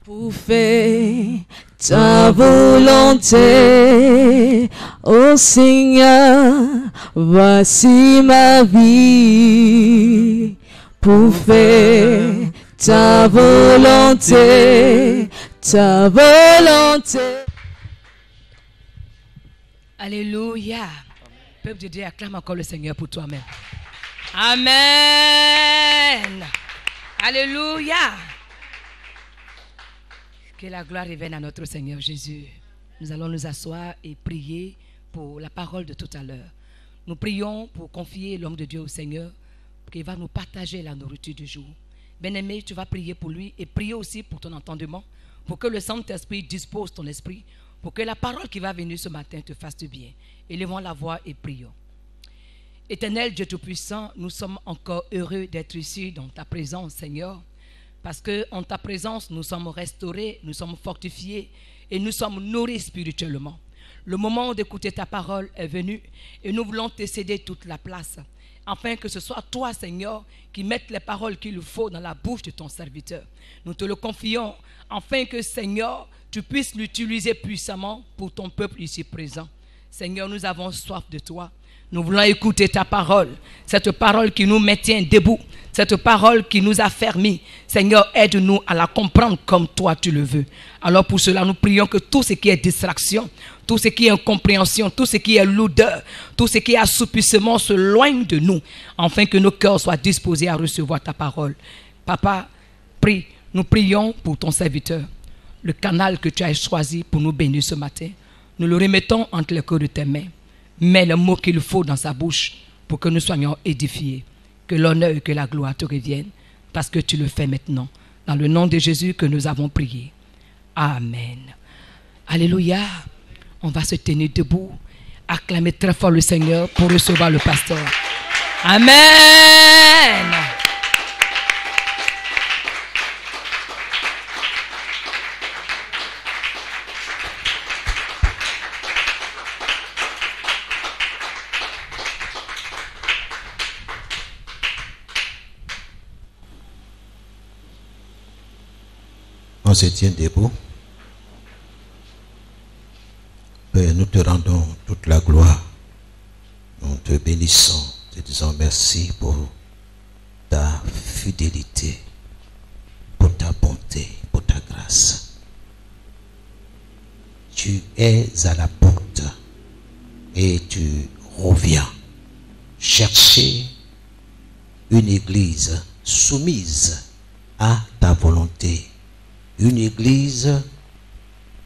Pour faire ta volonté, ô Seigneur, voici ma vie. Pour faire ta volonté, ta volonté. Alléluia. Peuple de Dieu, acclame encore le Seigneur pour toi-même. Amen. Alléluia. Que la gloire revienne à notre Seigneur Jésus. Nous allons nous asseoir et prier pour la parole de tout à l'heure. Nous prions pour confier l'homme de Dieu au Seigneur, qu'il va nous partager la nourriture du jour. Bien-aimé, tu vas prier pour lui et prier aussi pour ton entendement, pour que le Saint-Esprit dispose ton esprit, pour que la parole qui va venir ce matin te fasse du bien. Élevons la voix et prions. Éternel Dieu Tout-Puissant, nous sommes encore heureux d'être ici dans ta présence, Seigneur, parce qu'en ta présence, nous sommes restaurés, nous sommes fortifiés et nous sommes nourris spirituellement. Le moment d'écouter ta parole est venu et nous voulons te céder toute la place, afin que ce soit toi, Seigneur, qui mettes les paroles qu'il faut dans la bouche de ton serviteur. Nous te le confions, afin que, Seigneur, tu puisses l'utiliser puissamment pour ton peuple ici présent. Seigneur, nous avons soif de toi. Nous voulons écouter ta parole, cette parole qui nous maintient debout, cette parole qui nous a fermis. Seigneur, aide-nous à la comprendre comme toi tu le veux. Alors pour cela, nous prions que tout ce qui est distraction, tout ce qui est incompréhension, tout ce qui est lourdeur, tout ce qui est assoupissement se loigne de nous, afin que nos cœurs soient disposés à recevoir ta parole. Papa, prie, nous prions pour ton serviteur, le canal que tu as choisi pour nous bénir ce matin. Nous le remettons entre les cœurs de tes mains. Mets le mot qu'il faut dans sa bouche pour que nous soyons édifiés. Que l'honneur et que la gloire te reviennent, parce que tu le fais maintenant. Dans le nom de Jésus que nous avons prié. Amen. Alléluia. On va se tenir debout, acclamer très fort le Seigneur pour recevoir le pasteur. Amen. On se tient debout. Père, nous te rendons toute la gloire. Nous te bénissons, te disons merci pour ta fidélité, pour ta bonté, pour ta grâce. Tu es à la porte et tu reviens chercher une église soumise à ta volonté. Une église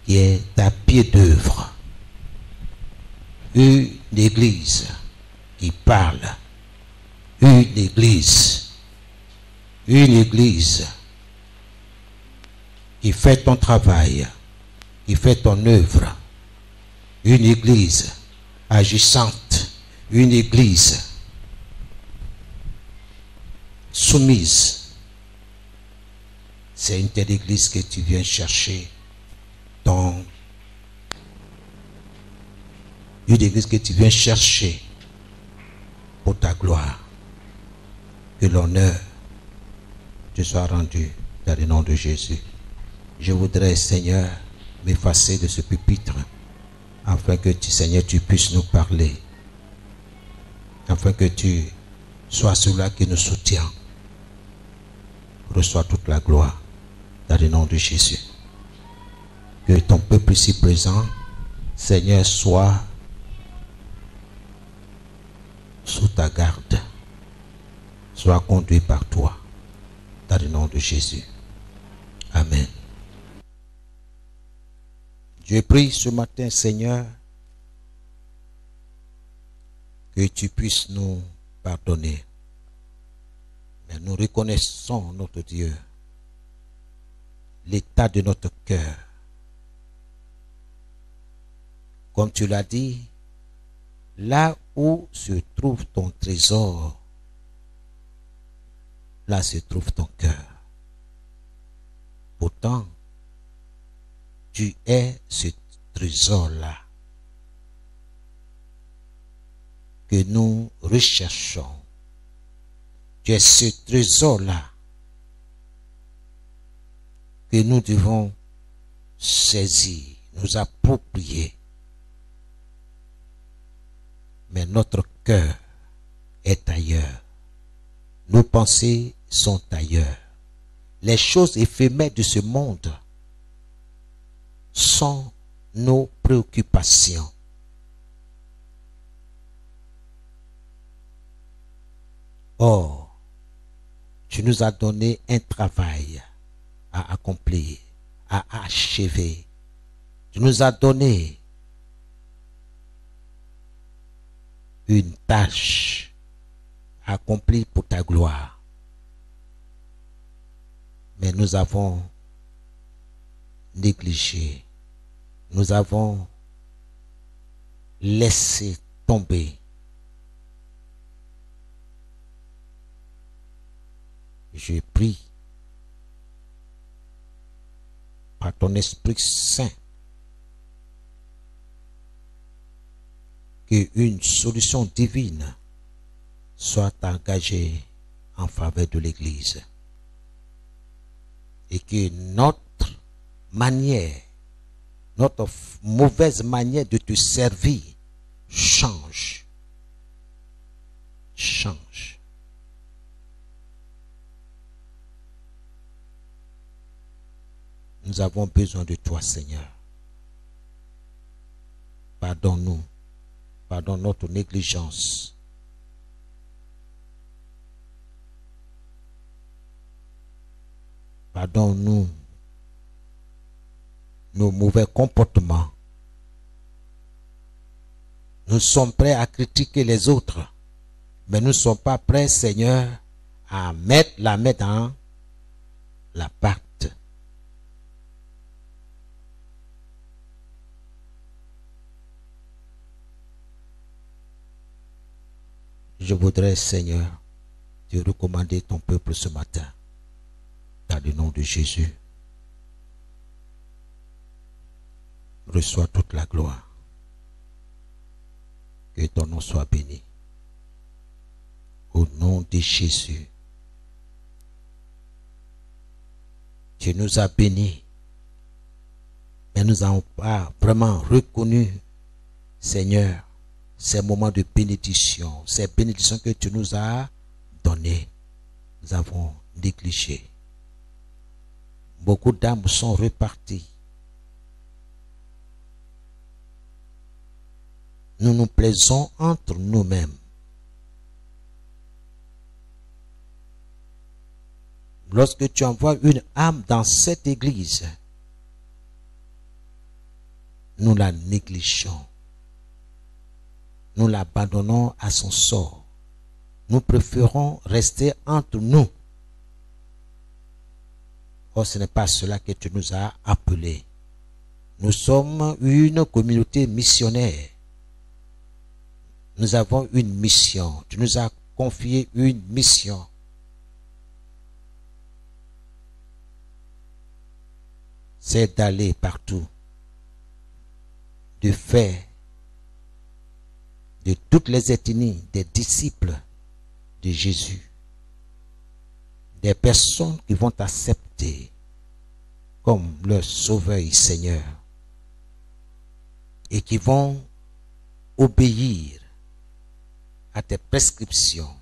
qui est à pied d'œuvre. Une église qui parle. Une église qui fait ton travail, qui fait ton œuvre. Une église agissante. Une église soumise. C'est une telle église que tu viens chercher dans une église que tu viens chercher pour ta gloire. Que l'honneur te soit rendu dans le nom de Jésus. Je voudrais, Seigneur, m'effacer de ce pupitre afin que tu, Seigneur, tu puisses nous parler. Afin que tu sois celui qui nous soutient. Reçois toute la gloire. Dans le nom de Jésus. Que ton peuple ici présent, Seigneur, soit sous ta garde. Soit conduit par toi. Dans le nom de Jésus. Amen. Je prie ce matin, Seigneur, que tu puisses nous pardonner. Mais nous reconnaissons, notre Dieu, l'état de notre cœur. Comme tu l'as dit, là où se trouve ton trésor, là se trouve ton cœur. Pourtant, tu es ce trésor-là que nous recherchons. Tu es ce trésor-là que nous devons saisir, nous approprier. Mais notre cœur est ailleurs. Nos pensées sont ailleurs. Les choses éphémères de ce monde sont nos préoccupations. Or, tu nous as donné un travail à accomplir, à achever. Tu nous as donné une tâche à accomplir pour ta gloire. Mais nous avons négligé, nous avons laissé tomber. Je prie par ton Esprit Saint qu'une solution divine soit engagée en faveur de l'Église et que notre manière, notre mauvaise manière de te servir change. Change. Nous avons besoin de toi, Seigneur. Pardonne-nous. Pardonne notre négligence. Pardonne-nous nos mauvais comportements. Nous sommes prêts à critiquer les autres, mais nous ne sommes pas prêts, Seigneur, à mettre la main dans la pâte. Je voudrais, Seigneur, te recommander ton peuple ce matin, dans le nom de Jésus. Reçois toute la gloire. Que ton nom soit béni. Au nom de Jésus. Tu nous as bénis, mais nous n'avons pas vraiment reconnu, Seigneur, ces moments de bénédiction, ces bénédictions que tu nous as données, nous avons négligé. Beaucoup d'âmes sont reparties. Nous nous plaisons entre nous-mêmes. Lorsque tu envoies une âme dans cette église, nous la négligeons. Nous l'abandonnons à son sort. Nous préférons rester entre nous. Or, ce n'est pas cela que tu nous as appelés. Nous sommes une communauté missionnaire. Nous avons une mission. Tu nous as confié une mission. C'est d'aller partout, de faire de toutes les ethnies des disciples de Jésus, des personnes qui vont t'accepter comme leur Sauveur et Seigneur et qui vont obéir à tes prescriptions,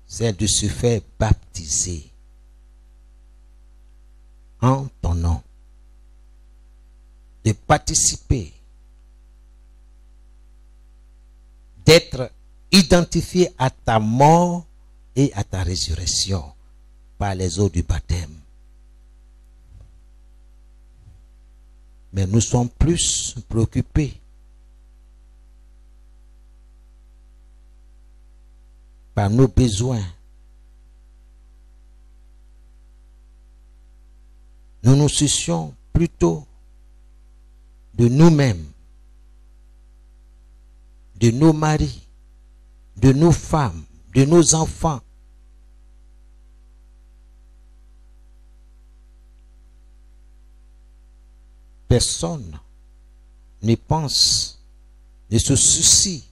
celle de se faire baptiser en ton nom, de participer, d'être identifié à ta mort et à ta résurrection par les eaux du baptême. Mais nous sommes plus préoccupés par nos besoins. Nous nous soucions plutôt de nous-mêmes, de nos maris, de nos femmes, de nos enfants. Personne ne pense, ne se soucie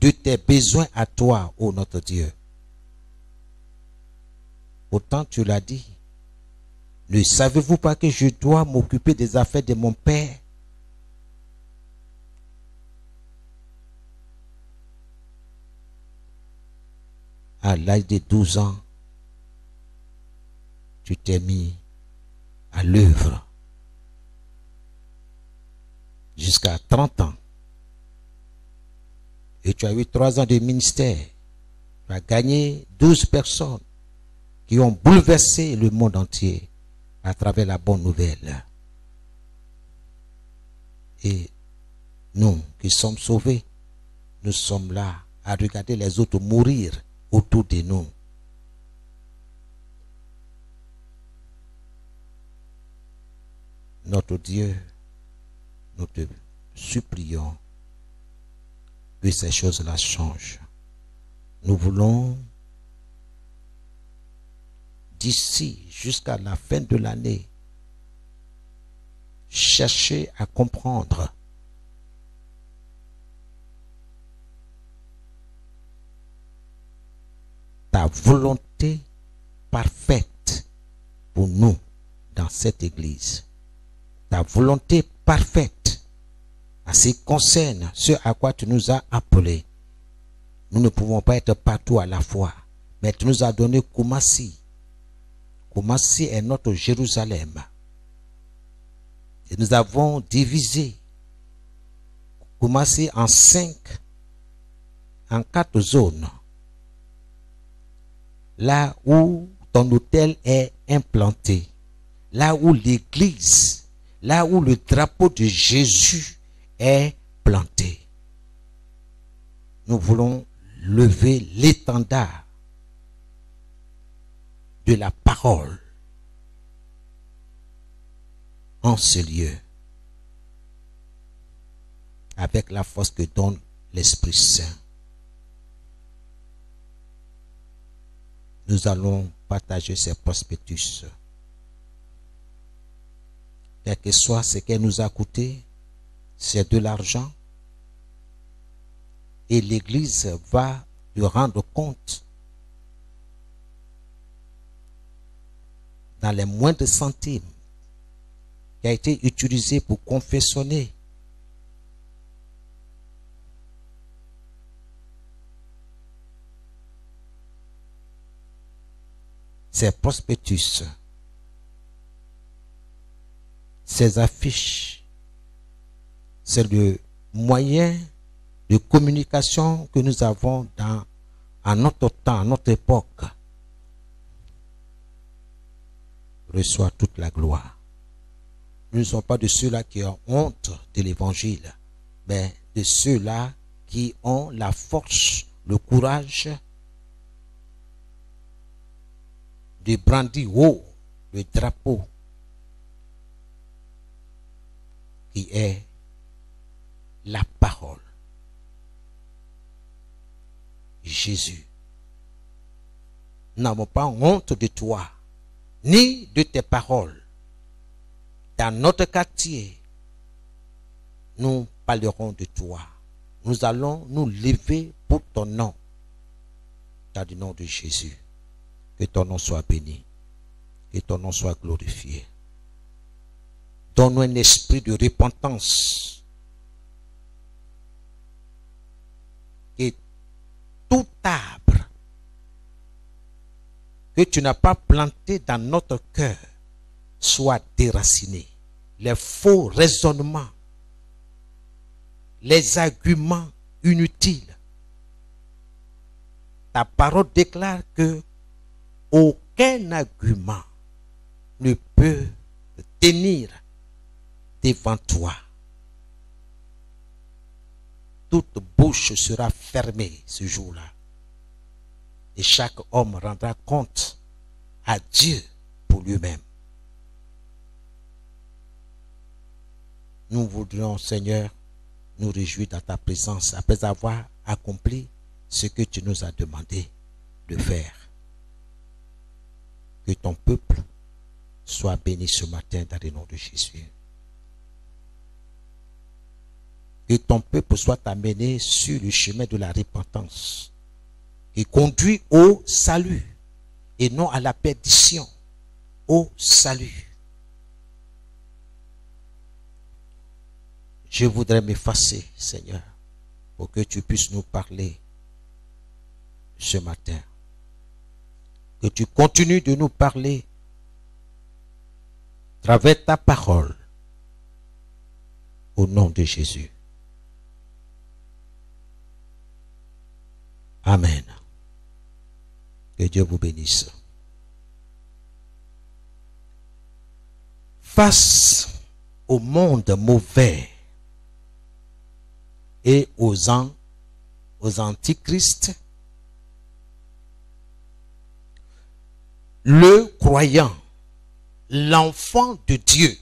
de tes besoins à toi, ô notre Dieu. Pourtant, tu l'as dit, Ne savez-vous pas que je dois m'occuper des affaires de mon père? À l'âge de 12 ans, tu t'es mis à l'œuvre. Jusqu'à 30 ans. Et tu as eu 3 ans de ministère. Tu as gagné 12 personnes qui ont bouleversé le monde entier à travers la bonne nouvelle. Et nous qui sommes sauvés, nous sommes là à regarder les autres mourir autour de nous. Notre Dieu, nous te supplions que ces choses-là changent. Nous voulons, d'ici jusqu'à la fin de l'année, chercher à comprendre ta volonté parfaite pour nous dans cette église. Ta volonté parfaite en ce qui concerne ce à quoi tu nous as appelés. Nous ne pouvons pas être partout à la fois, mais tu nous as donné Koumassi. Koumassi est notre Jérusalem. Et nous avons divisé Koumassi en 4 zones. Là où ton hôtel est implanté, là où l'église, là où le drapeau de Jésus est planté. Nous voulons lever l'étendard de la parole en ce lieu, avec la force que donne l'Esprit Saint. Nous allons partager ces prospectus. Quel que soit ce qu'elle nous a coûté, c'est de l'argent. Et l'Église va lui rendre compte dans les moindres centimes qui a été utilisé pour confectionner ces prospectus, ces affiches. C'est le moyen de communication que nous avons à notre temps, à notre époque. Reçois toute la gloire. Nous ne sommes pas de ceux-là qui ont honte de l'évangile, mais de ceux-là qui ont la force, le courage de brandir haut le drapeau qui est la parole. Jésus. Nous n'avons pas honte de toi, ni de tes paroles. Dans notre quartier, nous parlerons de toi. Nous allons nous lever pour ton nom. Dans le nom de Jésus. Que ton nom soit béni. Que ton nom soit glorifié. Donne-nous un esprit de repentance. Que tout arbre que tu n'as pas planté dans notre cœur soit déraciné. Les faux raisonnements, les arguments inutiles. Ta parole déclare que aucun argument ne peut tenir devant toi. Toute bouche sera fermée ce jour-là. Et chaque homme rendra compte à Dieu pour lui-même. Nous voudrions, Seigneur, nous réjouir dans ta présence après avoir accompli ce que tu nous as demandé de faire. Que ton peuple soit béni ce matin dans le nom de Jésus. Que ton peuple soit amené sur le chemin de la repentance qui conduit au salut et non à la perdition. au salut. Je voudrais m'effacer, Seigneur, pour que tu puisses nous parler ce matin. Que tu continues de nous parler à travers ta parole. Au nom de Jésus. Amen. Que Dieu vous bénisse. Face au monde mauvais et aux antichrists, le croyant, l'enfant de Dieu,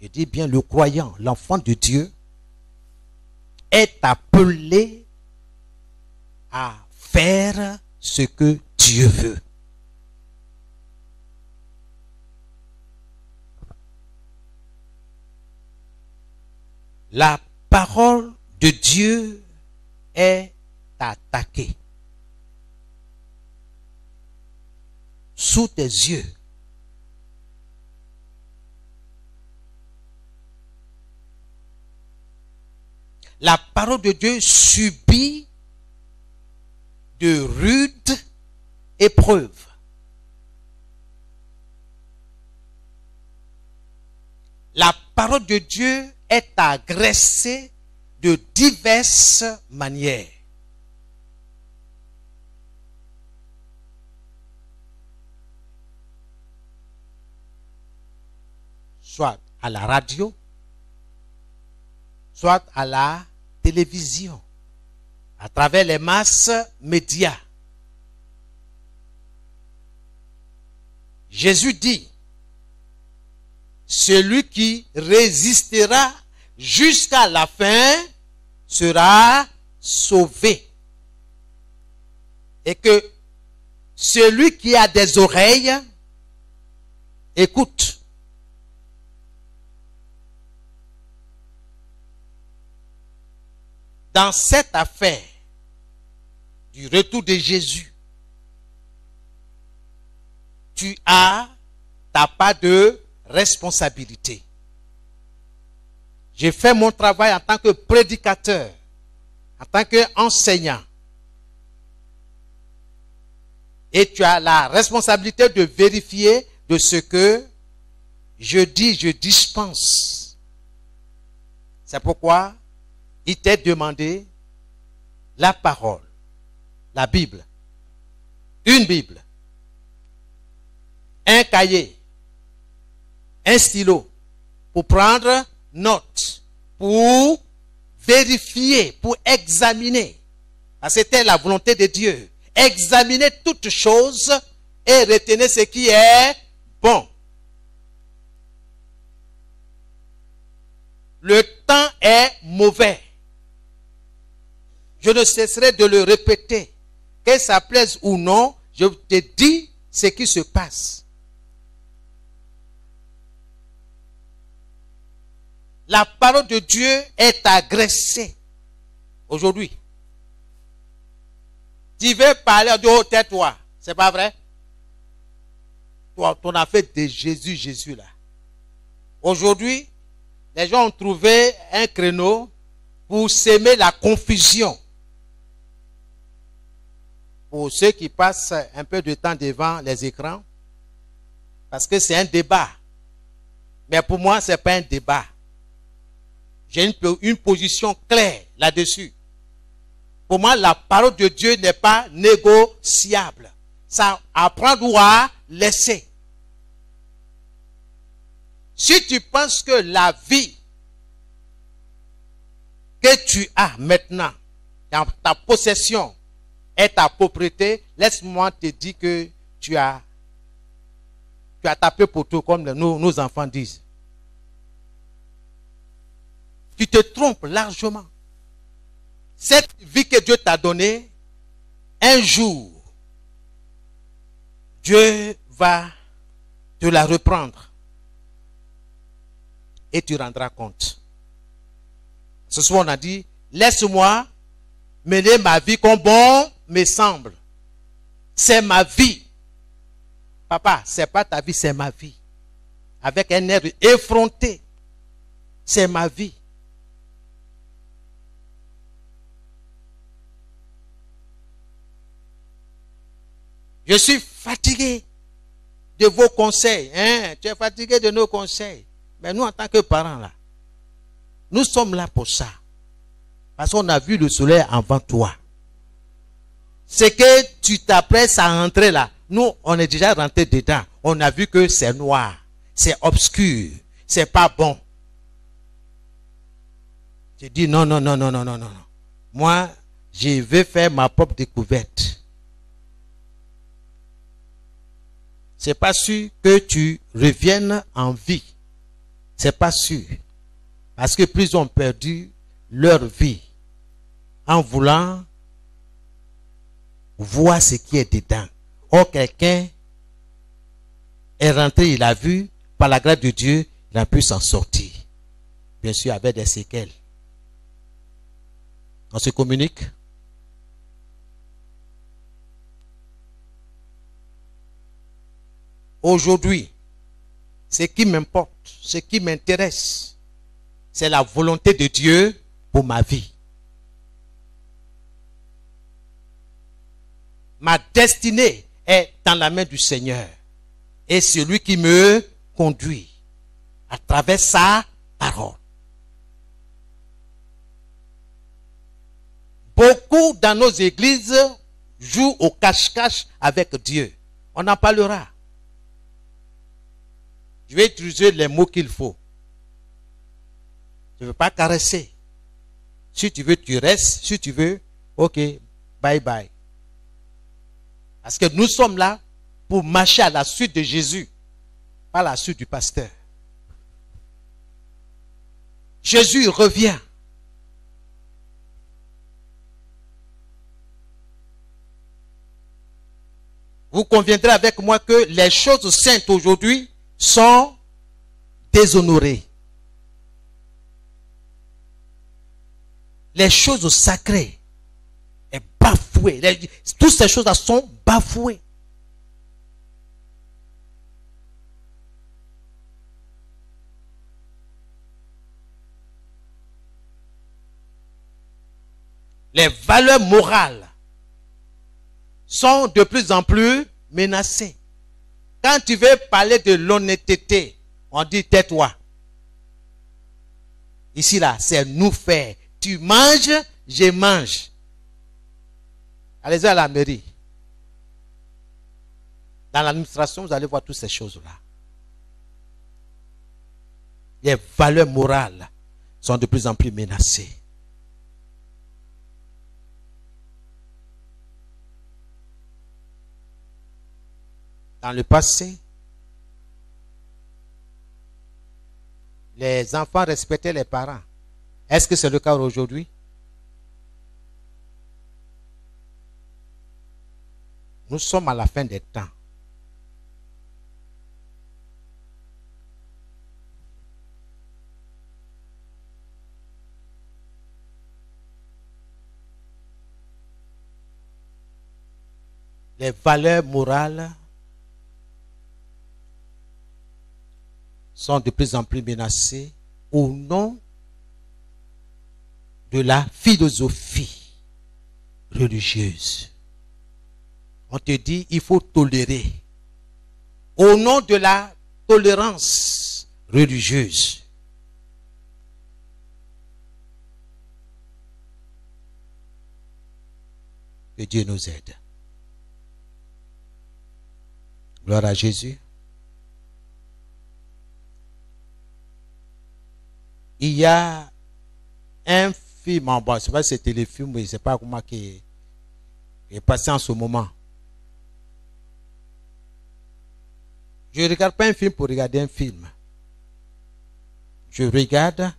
je dis bien le croyant, l'enfant de Dieu, est appelé à faire ce que Dieu veut. La parole de Dieu est attaquée sous tes yeux. La parole de Dieu subit de rudes épreuves. La parole de Dieu est agressée de diverses manières. Soit à la radio, soit à la télévision, à travers les masses médias. Jésus dit, celui qui résistera jusqu'à la fin sera sauvé. Et que celui qui a des oreilles, écoute. Dans cette affaire du retour de Jésus, tu as ta part de responsabilité. J'ai fait mon travail en tant que prédicateur, en tant qu'enseignant. Et tu as la responsabilité de vérifier de ce que je dis, je dispense. C'est pourquoi il t'est demandé la parole, la Bible, une Bible, un cahier, un stylo pour prendre note, pour vérifier, pour examiner. Parce que c'était la volonté de Dieu. Examiner toutes choses et retenir ce qui est bon. Le temps est mauvais. Je ne cesserai de le répéter. Que ça plaise ou non, je te dis ce qui se passe. La parole de Dieu est agressée aujourd'hui. Tu veux parler de haut, tais-toi. C'est pas vrai? Toi, ton affaire de Jésus, Jésus là. Aujourd'hui, les gens ont trouvé un créneau pour s'aimer la confusion. Pour ceux qui passent un peu de temps devant les écrans, parce que c'est un débat. Mais pour moi, ce n'est pas un débat. J'ai une position claire là-dessus. Pour moi, la parole de Dieu n'est pas négociable. Ça à prendre ou à laisser. Si tu penses que la vie que tu as maintenant, dans ta possession, est ta propriété, laisse-moi te dire que tu as tapé pour tout, comme nos enfants disent. Tu te trompes largement. Cette vie que Dieu t'a donnée, un jour, Dieu va te la reprendre. Et tu rendras compte. Ce soir, on a dit, laisse-moi mener ma vie comme bon me semble. C'est ma vie. Papa, c'est pas ta vie, c'est ma vie. Avec un air effronté. C'est ma vie. Je suis fatigué de vos conseils. Hein? Tu es fatigué de nos conseils. Mais nous, en tant que parents, là, nous sommes là pour ça. Parce qu'on a vu le soleil avant toi. C'est que tu t'apprêtes à rentrer là. Nous, on est déjà rentré dedans. On a vu que c'est noir. C'est obscur. C'est pas bon. Je dis non, non, non, non, non, non, non. Moi, je vais faire ma propre découverte. C'est pas sûr que tu reviennes en vie. C'est pas sûr. Parce que plus ont perdu leur vie en voulant voir ce qui est dedans. Or, quelqu'un est rentré, il a vu, par la grâce de Dieu, il a pu s'en sortir. Bien sûr, avec des séquelles. On se communique. Aujourd'hui, ce qui m'importe, ce qui m'intéresse, c'est la volonté de Dieu pour ma vie. Ma destinée est dans la main du Seigneur. Et c'est lui qui me conduit à travers sa parole. Beaucoup dans nos églises jouent au cache-cache avec Dieu. On en parlera. Je vais utiliser les mots qu'il faut. Je ne veux pas caresser. Si tu veux, tu restes. Si tu veux, ok, bye bye. Parce que nous sommes là pour marcher à la suite de Jésus, pas à la suite du pasteur. Jésus revient. Vous conviendrez avec moi que les choses saintes aujourd'hui sont déshonorées. Les choses sacrées sont bafouées. Toutes ces choses-là sont bafouées. Les valeurs morales sont de plus en plus menacées. Quand tu veux parler de l'honnêteté, on dit tais-toi. Ici là, c'est nous faire. Tu manges, je mange. Allez-y à la mairie. Dans l'administration, vous allez voir toutes ces choses-là. Les valeurs morales sont de plus en plus menacées. Dans le passé, les enfants respectaient les parents. Est-ce que c'est le cas aujourd'hui? Nous sommes à la fin des temps. Les valeurs morales sont de plus en plus menacées au nom de la philosophie religieuse. On te dit, il faut tolérer. Au nom de la tolérance religieuse. Que Dieu nous aide. Gloire à Jésus. Il y a un film en bas, je ne sais pas si c'était le film, mais je ne sais pas comment qui est passé en ce moment. Je ne regarde pas un film pour regarder un film. Je regarde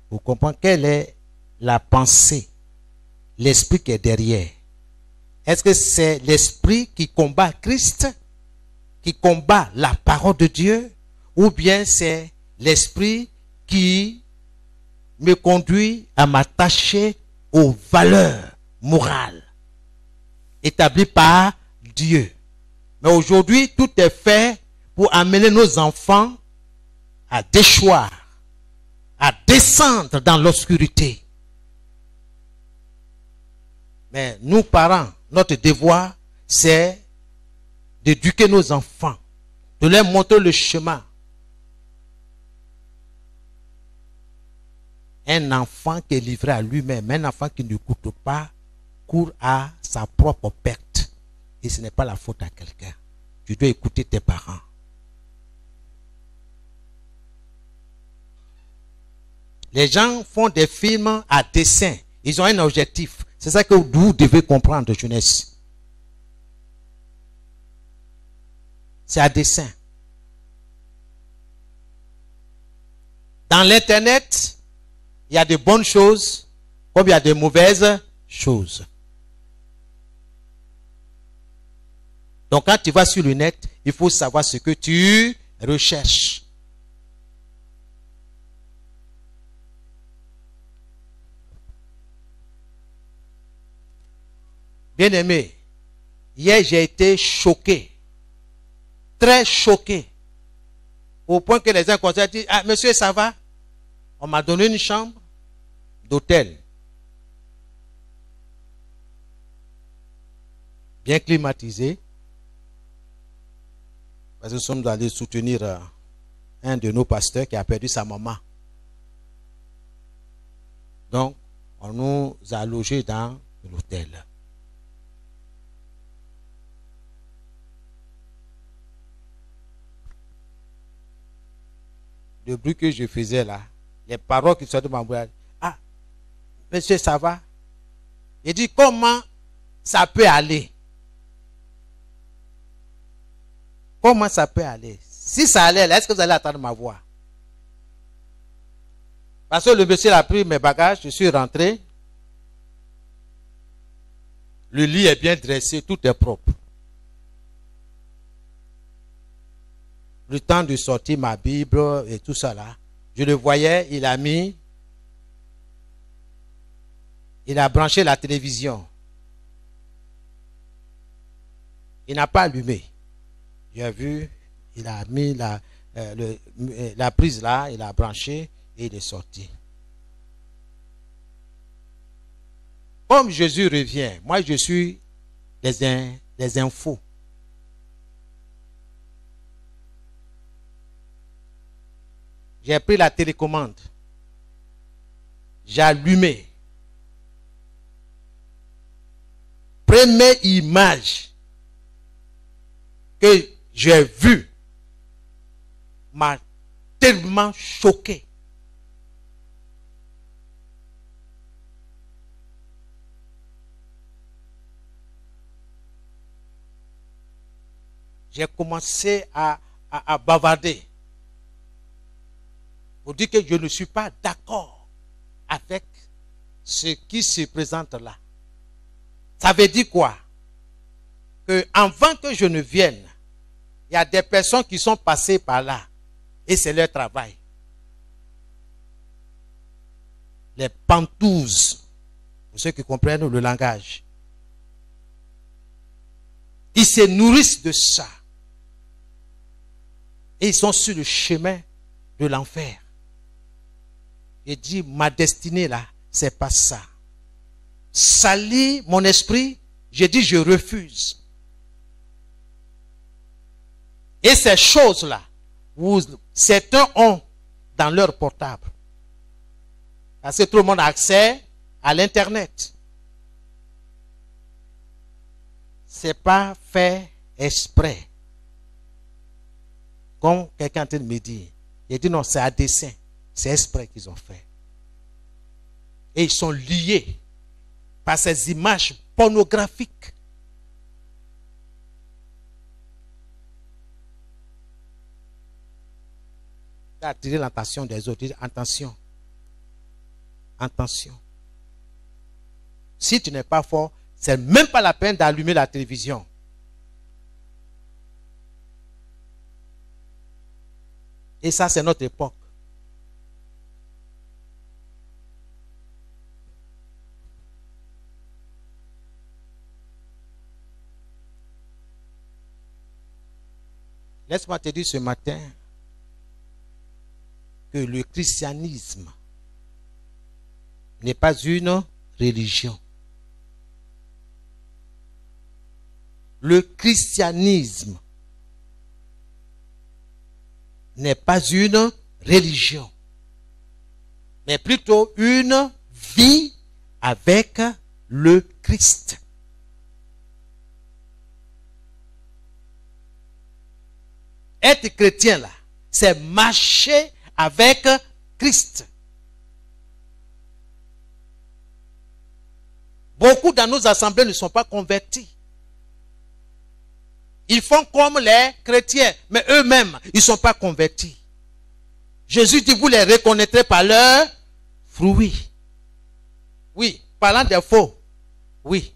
pour comprendre quelle est la pensée, l'esprit qui est derrière. Est-ce que c'est l'esprit qui combat Christ, qui combat la parole de Dieu, ou bien c'est l'esprit qui me conduit à m'attacher aux valeurs morales établies par Dieu. Mais aujourd'hui, tout est fait pour amener nos enfants à déchoir, à descendre dans l'obscurité. Mais nous, parents, notre devoir, c'est d'éduquer nos enfants, de leur montrer le chemin. Un enfant qui est livré à lui-même, un enfant qui ne coûte pas, court à sa propre perte. Et ce n'est pas la faute à quelqu'un. Tu dois écouter tes parents. Les gens font des films à dessein. Ils ont un objectif. C'est ça que vous devez comprendre, jeunesse. C'est à dessein. Dans l'internet, il y a de bonnes choses comme il y a de mauvaises choses. Donc quand tu vas sur le net, il faut savoir ce que tu recherches. Bien-aimé, hier j'ai été choqué, très choqué, au point que les uns conseillers disent, ah monsieur ça va? On m'a donné une chambre d'hôtel, bien climatisée, parce que nous sommes allés soutenir un de nos pasteurs qui a perdu sa maman. Donc, on nous a logés dans l'hôtel. Le bruit que je faisais là, les paroles qui sortaient de ma bouche, ah, monsieur, ça va? Il dit, comment ça peut aller? Comment ça peut aller? Si ça allait, est-ce que vous allez attendre ma voix? Parce que le monsieur a pris mes bagages, je suis rentré. Le lit est bien dressé, tout est propre. Le temps de sortir ma Bible et tout ça là, je le voyais, il a branché la télévision. Il n'a pas allumé. J'ai vu, il a mis la prise là, il a branché et il est sorti. Comme Jésus revient, moi je suis les infos. J'ai pris la télécommande. J'ai allumé. Première image que j'ai vue m'a tellement choqué. J'ai commencé à bavarder. Pour dire que je ne suis pas d'accord avec ce qui se présente là. Ça veut dire quoi? Que avant que je ne vienne, il y a des personnes qui sont passées par là. Et c'est leur travail. Les pantouzes, pour ceux qui comprennent le langage. Ils se nourrissent de ça. Et ils sont sur le chemin de l'enfer. Et dit, ma destinée là, c'est pas ça. Salir mon esprit, j'ai dit, je refuse. Et ces choses-là, certains ont dans leur portable. Parce que tout le monde a accès à l'Internet. Ce n'est pas fait exprès. Comme quelqu'un est en train de me dire. Il dit non, c'est à dessein. C'est exprès qu'ils ont fait. Et ils sont liés par ces images pornographiques. Attirer l'attention des autres. Attention. Attention. Si tu n'es pas fort, c'est même pas la peine d'allumer la télévision. Et ça, c'est notre époque. Laisse-moi te dire ce matin que le christianisme n'est pas une religion. Le christianisme n'est pas une religion, mais plutôt une vie avec le Christ. Être chrétien là, c'est marcher avec Christ. Beaucoup dans nos assemblées ne sont pas convertis. Ils font comme les chrétiens, mais eux-mêmes, ils ne sont pas convertis. Jésus dit, vous les reconnaîtrez par leurs fruits. Oui, parlant des faux, oui.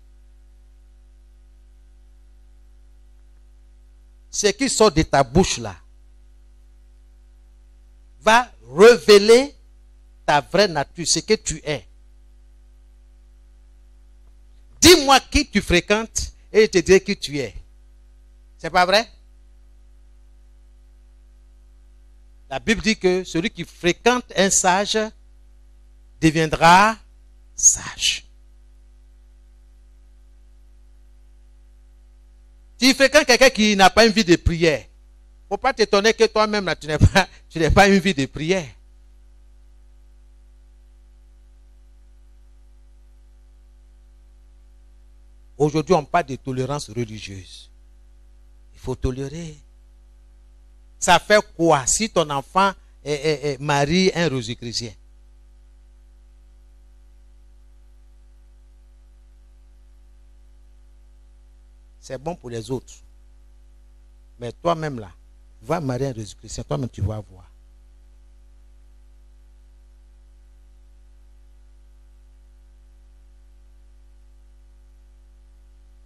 Ce qui sort de ta bouche là va révéler ta vraie nature, ce que tu es. Dis-moi qui tu fréquentes et je te dirai qui tu es. C'est pas vrai? La Bible dit que celui qui fréquente un sage deviendra sage. Tu fréquentes quelqu'un qui n'a pas une vie de prière. Il ne faut pas t'étonner que toi-même, là, tu n'aies pas une vie de prière. Aujourd'hui, on parle de tolérance religieuse. Il faut tolérer. Ça fait quoi si ton enfant marie un rosicrucien? C'est bon pour les autres. Mais toi-même là, va marier un rosicrucien, toi-même tu vas voir.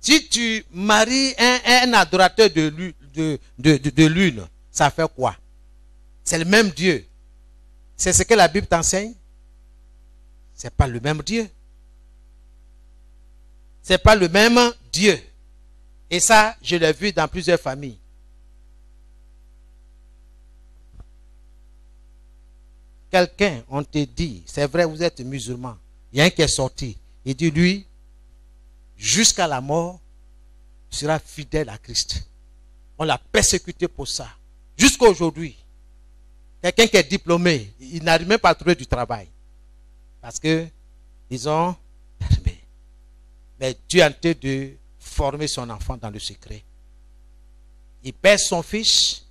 Si tu maries un adorateur de lune, ça fait quoi? C'est le même Dieu. C'est ce que la Bible t'enseigne? Ce n'est pas le même Dieu. Ce n'est pas le même Dieu. Et ça, je l'ai vu dans plusieurs familles. Quelqu'un, on te dit, c'est vrai, vous êtes musulman. Il y a un qui est sorti. Il dit, lui, jusqu'à la mort, sera fidèle à Christ. On l'a persécuté pour ça. Jusqu'à aujourd'hui. Quelqu'un qui est diplômé, il n'arrive même pas à trouver du travail. Parce que ils ont permis. Mais Dieu est en train de former son enfant dans le secret. Il perd son fils.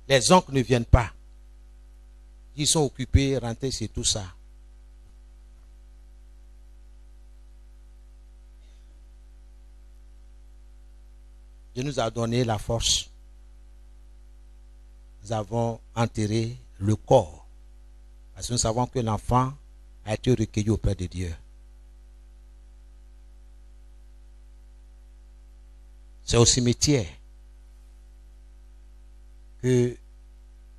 Les oncles ne viennent pas. Ils sont occupés, rentrés sur tout ça. Dieu nous a donné la force. Nous avons enterré le corps. Parce que nous savons que l'enfant a été recueilli auprès de Dieu. C'est au cimetière que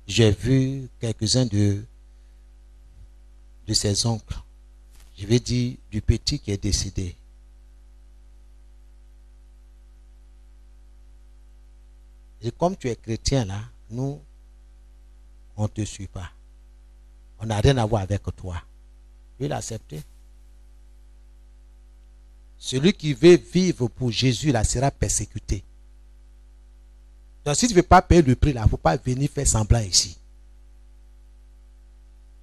j'ai vu quelques-uns de ses oncles. Je vais dire du petit qui est décédé. Et comme tu es chrétien là, nous, on ne te suit pas. On n'a rien à voir avec toi. Il a accepté. Celui qui veut vivre pour Jésus là sera persécuté. Donc si tu ne veux pas payer le prix là, il ne faut pas venir faire semblant ici.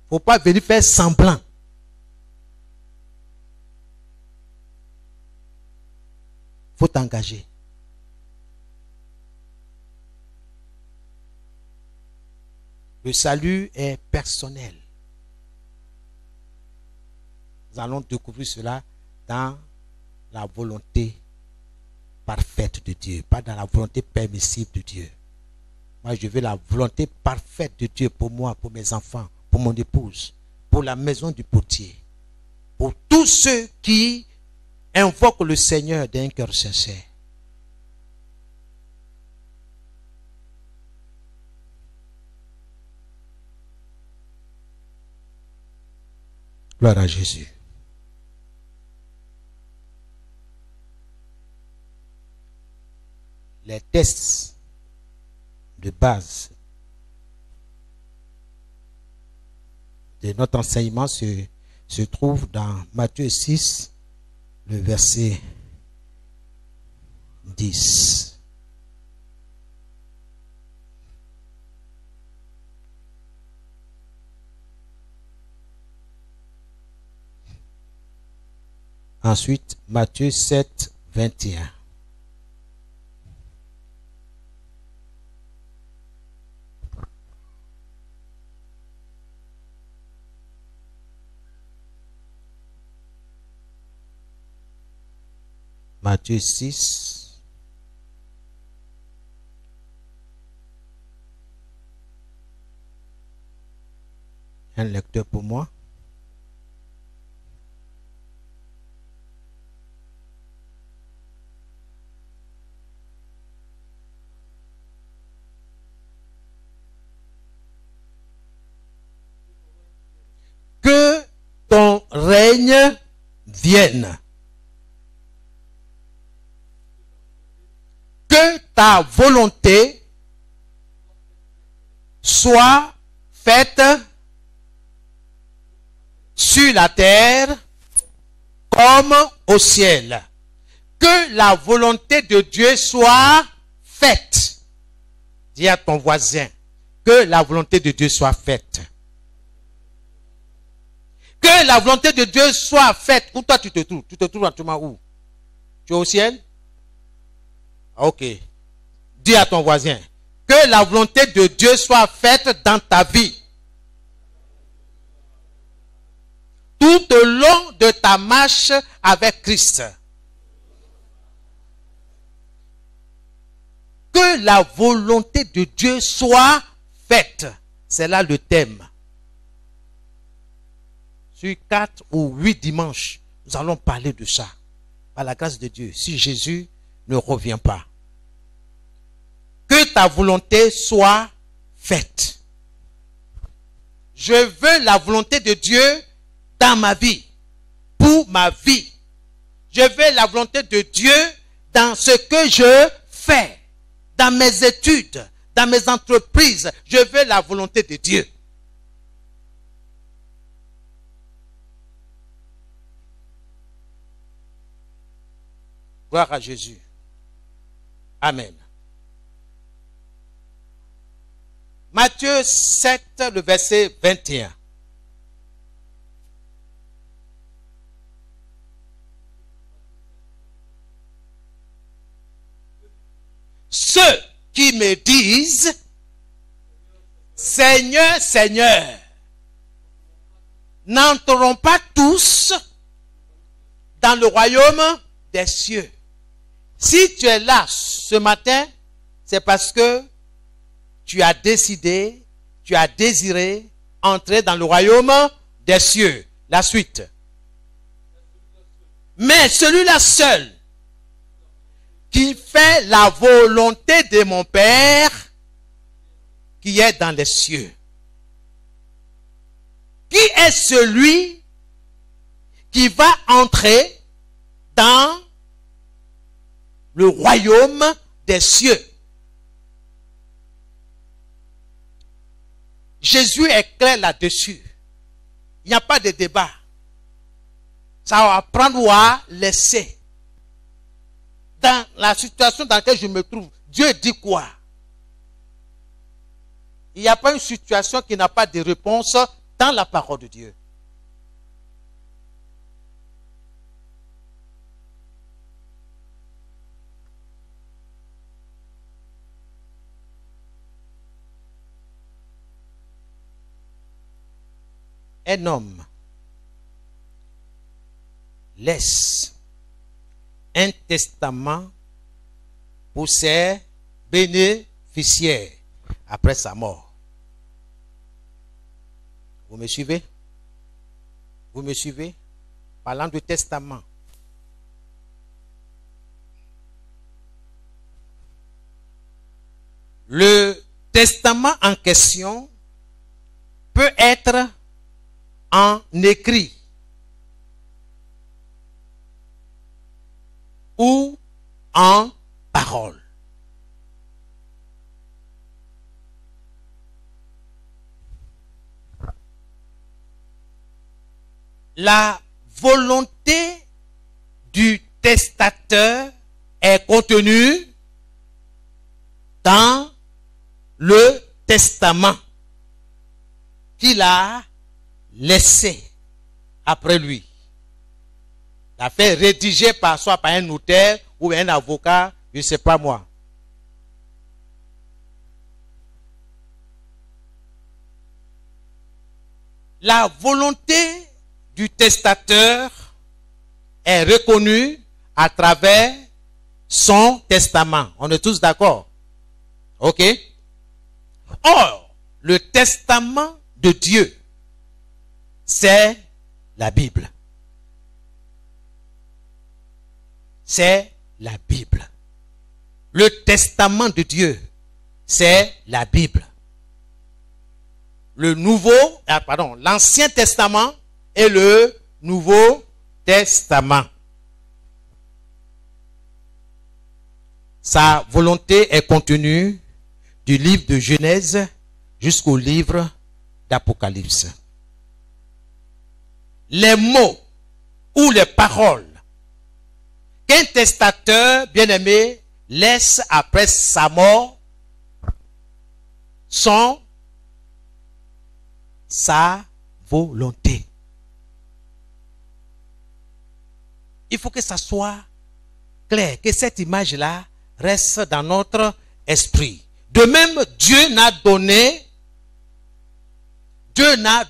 Il ne faut pas venir faire semblant. Il faut t'engager. Le salut est personnel. Nous allons découvrir cela dans la volonté parfaite de Dieu, pas dans la volonté permissive de Dieu. Moi, je veux la volonté parfaite de Dieu pour moi, pour mes enfants, pour mon épouse, pour la maison du potier, pour tous ceux qui invoquent le Seigneur d'un cœur sincère. Gloire à Jésus. les tests de base de notre enseignement se trouvent dans Matthieu 6, le verset 10. Ensuite, Matthieu 7, 21. Matthieu 6. Un lecteur pour moi. Que ton règne vienne. Que ta volonté soit faite sur la terre comme au ciel. Que la volonté de Dieu soit faite. Dis à ton voisin, que la volonté de Dieu soit faite. Que la volonté de Dieu soit faite. Où toi tu te trouves? Tu te trouves actuellement où? Tu es au ciel? Ok. Dis à ton voisin, que la volonté de Dieu soit faite dans ta vie. Tout au long de ta marche avec Christ. Que la volonté de Dieu soit faite. C'est là le thème. Sur 4 ou 8 dimanches, nous allons parler de ça. Par la grâce de Dieu, si Jésus ne revient pas. Que ta volonté soit faite. Je veux la volonté de Dieu dans ma vie, pour ma vie. Je veux la volonté de Dieu dans ce que je fais, dans mes études, dans mes entreprises. Je veux la volonté de Dieu. Gloire à Jésus. Amen. Matthieu 7, le verset 21. Ceux qui me disent, Seigneur, Seigneur, n'entreront pas tous dans le royaume des cieux. Si tu es là ce matin, c'est parce que tu as décidé, tu as désiré entrer dans le royaume des cieux. La suite. Mais celui-là seul qui fait la volonté de mon Père qui est dans les cieux. Qui est celui qui va entrer dans le royaume des cieux? Jésus est clair là-dessus. Il n'y a pas de débat. Ça va prendre ou à laisser. Dans la situation dans laquelle je me trouve, Dieu dit quoi? Il n'y a pas une situation qui n'a pas de réponse dans la parole de Dieu. Un homme laisse un testament pour ses bénéficiaires après sa mort. Vous me suivez? Vous me suivez? Parlant de testament. Le testament en question peut être en écrit ou en parole. La volonté du testateur est contenue dans le testament qu'il a laissé après lui. Il a fait rédiger soit par un notaire ou un avocat, je ne sais pas moi. La volonté du testateur est reconnue à travers son testament. On est tous d'accord? Ok? Or, le testament de Dieu, c'est la Bible. C'est la Bible. Le testament de Dieu, c'est la Bible. L'Ancien Testament et le Nouveau Testament. Sa volonté est contenue du livre de Genèse jusqu'au livre d'Apocalypse. Les mots ou les paroles qu'un testateur bien-aimé laisse après sa mort sont sa volonté. Il faut que ça soit clair, que cette image-là reste dans notre esprit. De même, Dieu n'a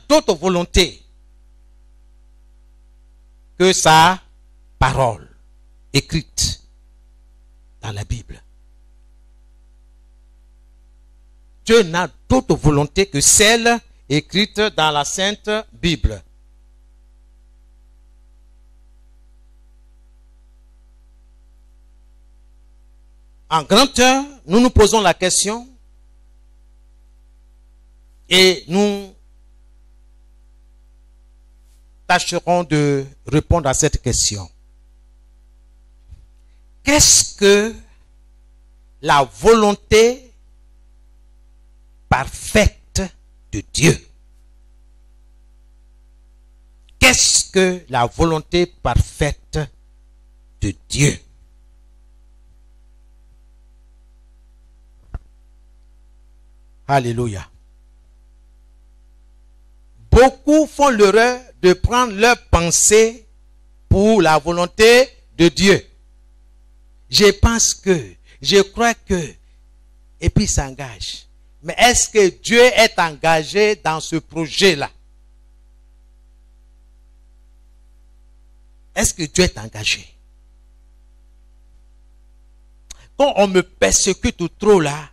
d'autre volonté que sa parole écrite dans la Bible. Dieu n'a d'autre volonté que celle écrite dans la Sainte Bible. En grand heure, nous nous posons la question et nous tâcherons de répondre à cette question. Qu'est-ce que la volonté parfaite de Dieu? Qu'est-ce que la volonté parfaite de Dieu? Alléluia. Beaucoup font l'erreur de prendre leur pensée pour la volonté de Dieu. Je pense que, je crois que, et puis s'engage. Mais est-ce que Dieu est engagé dans ce projet-là? Est-ce que Dieu est engagé? Quand on me persécute ou trop là,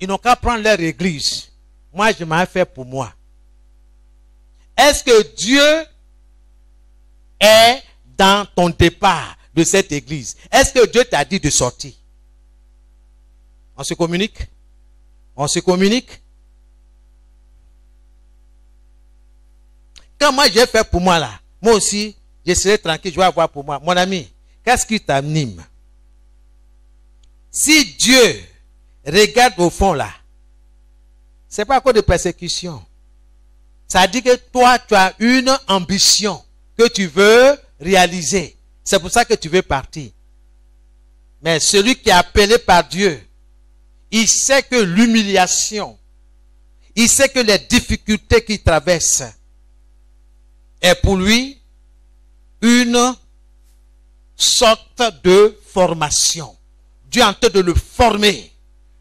ils n'ont qu'à prendre leur église. Moi, je m'en fais pour moi. Est-ce que Dieu est dans ton départ de cette église? Est-ce que Dieu t'a dit de sortir? On se communique? On se communique? Quand moi j'ai fait pour moi là, moi aussi, je serai tranquille, je vais avoir pour moi. Mon ami, qu'est-ce qui t'anime? Si Dieu regarde au fond là, c'est pas à cause de persécution. Ça dit que toi, tu as une ambition que tu veux réaliser. C'est pour ça que tu veux partir. Mais celui qui est appelé par Dieu, il sait que l'humiliation, il sait que les difficultés qu'il traverse est pour lui une sorte de formation. Dieu est en train de le former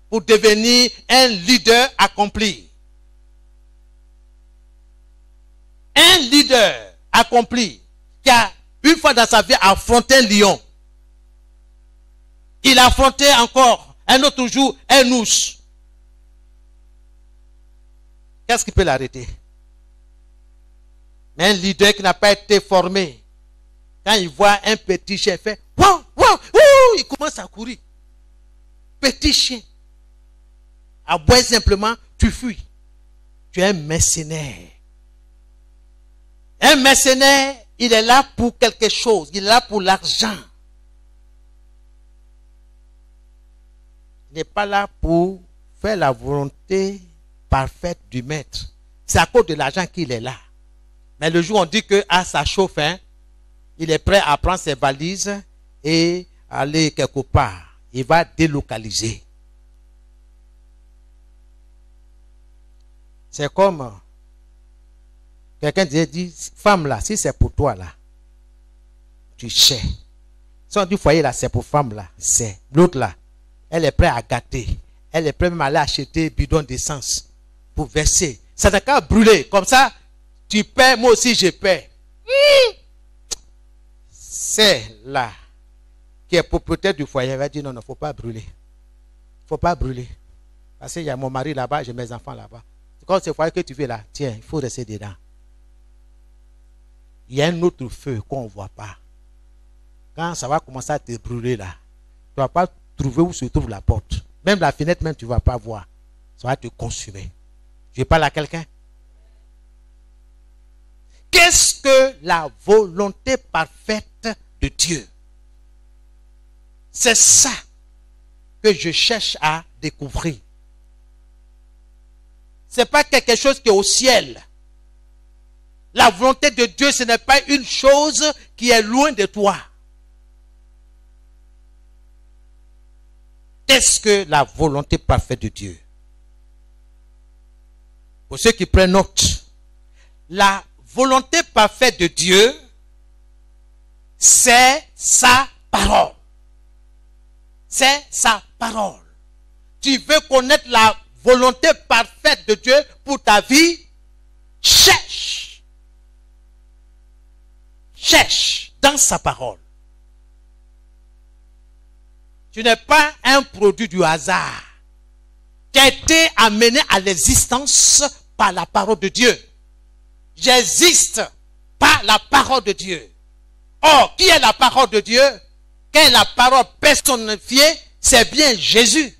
pour devenir un leader accompli. Un leader accompli qui a une fois dans sa vie affronté un lion. Il a affronté encore un autre jour un ours. Qu'est-ce qui peut l'arrêter? Mais un leader qui n'a pas été formé, quand il voit un petit chien, il fait wow, wow, il commence à courir. Petit chien. Aboie simplement, tu fuis. Tu es un mercenaire. Un mercenaire, il est là pour quelque chose. Il est là pour l'argent. Il n'est pas là pour faire la volonté parfaite du maître. C'est à cause de l'argent qu'il est là. Mais le jour où on dit que ça chauffe, hein, il est prêt à prendre ses valises et aller quelque part. Il va délocaliser. C'est comme quelqu'un dit, femme là, si c'est pour toi là, tu sais. Si on dit foyer là, c'est pour femme là, c'est. L'autre là, elle est prête à gâter. Elle est prête même à aller acheter bidon d'essence pour verser. Ça n'a qu'à brûler. Comme ça, tu paies, moi aussi je paie. C'est là qui est propriétaire du foyer. Elle va dire non, non, il ne faut pas brûler. Il ne faut pas brûler. Parce qu'il y a mon mari là-bas, j'ai mes enfants là-bas. Quand c'est le foyer que tu veux là, tiens, il faut rester dedans. Il y a un autre feu qu'on ne voit pas. Quand ça va commencer à te brûler là, tu ne vas pas trouver où se trouve la porte. Même la fenêtre, même tu ne vas pas voir. Ça va te consumer. Je parle à quelqu'un. Qu'est-ce que la volonté parfaite de Dieu? C'est ça que je cherche à découvrir. Ce n'est pas quelque chose qui est au ciel. La volonté de Dieu, ce n'est pas une chose qui est loin de toi. Qu'est-ce que la volonté parfaite de Dieu? Pour ceux qui prennent note, la volonté parfaite de Dieu, c'est sa parole. C'est sa parole. Tu veux connaître la volonté parfaite de Dieu pour ta vie? Cherche. Cherche dans sa parole. Tu n'es pas un produit du hasard. Tu as été amené à l'existence par la parole de Dieu. J'existe par la parole de Dieu. Or, qui est la parole de Dieu? Quelle est la parole personnifiée? C'est bien Jésus.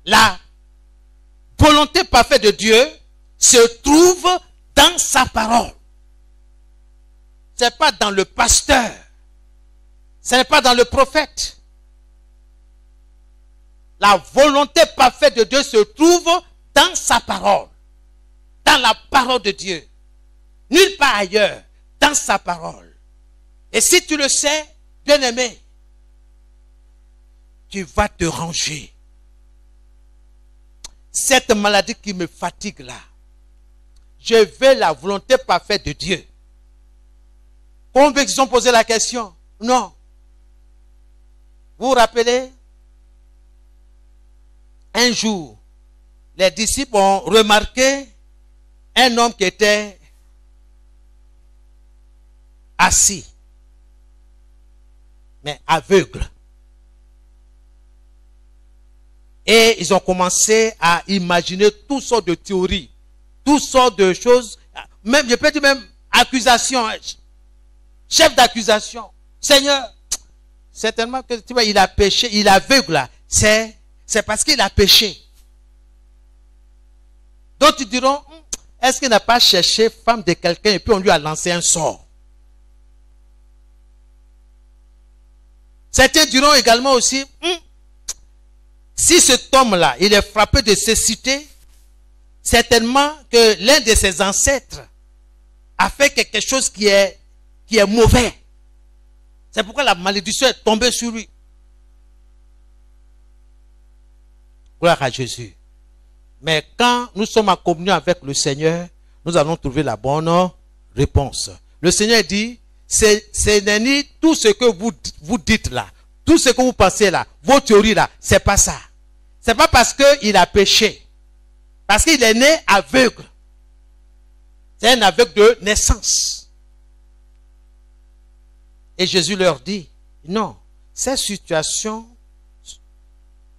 La volonté parfaite de Dieu se trouve dans sa parole. Ce n'est pas dans le pasteur. Ce n'est pas dans le prophète. La volonté parfaite de Dieu se trouve dans sa parole. Dans la parole de Dieu. Nulle part ailleurs. Dans sa parole. Et si tu le sais, bien-aimé, tu vas te ranger. Cette maladie qui me fatigue là, je veux la volonté parfaite de Dieu. Combien qui ont posé la question? Non. Vous vous rappelez? Un jour, les disciples ont remarqué un homme qui était assis, mais aveugle. Et ils ont commencé à imaginer toutes sortes de théories, toutes sortes de choses, même, je peux dire même accusations, chef d'accusation. Seigneur, certainement que tu vois, il a péché, il est aveugle là. C'est parce qu'il a péché. Donc ils diront, est-ce qu'il n'a pas cherché femme de quelqu'un et puis on lui a lancé un sort? Certains diront également aussi, si cet homme-là, il est frappé de cécité, certainement que l'un de ses ancêtres a fait quelque chose qui est mauvais. C'est pourquoi la malédiction est tombée sur lui. Gloire à Jésus. Mais quand nous sommes en communion avec le Seigneur, nous allons trouver la bonne réponse. Le Seigneur dit, c'est ni tout ce que vous dites là, tout ce que vous pensez là, vos théories là, c'est pas ça. C'est pas parce qu'il a péché. Parce qu'il est né aveugle. C'est un aveugle de naissance. Et Jésus leur dit, non, cette situation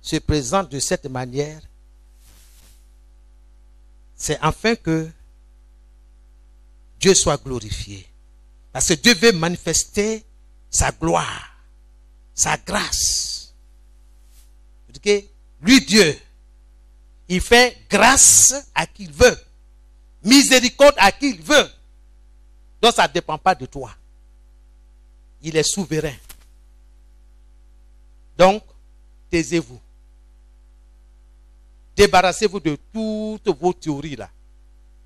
se présente de cette manière. C'est afin que Dieu soit glorifié. Parce que Dieu veut manifester sa gloire, sa grâce. Lui, Dieu, il fait grâce à qui il veut. Miséricorde à qui il veut. Donc ça ne dépend pas de toi. Il est souverain. Donc, taisez-vous. Débarrassez-vous de toutes vos théories là,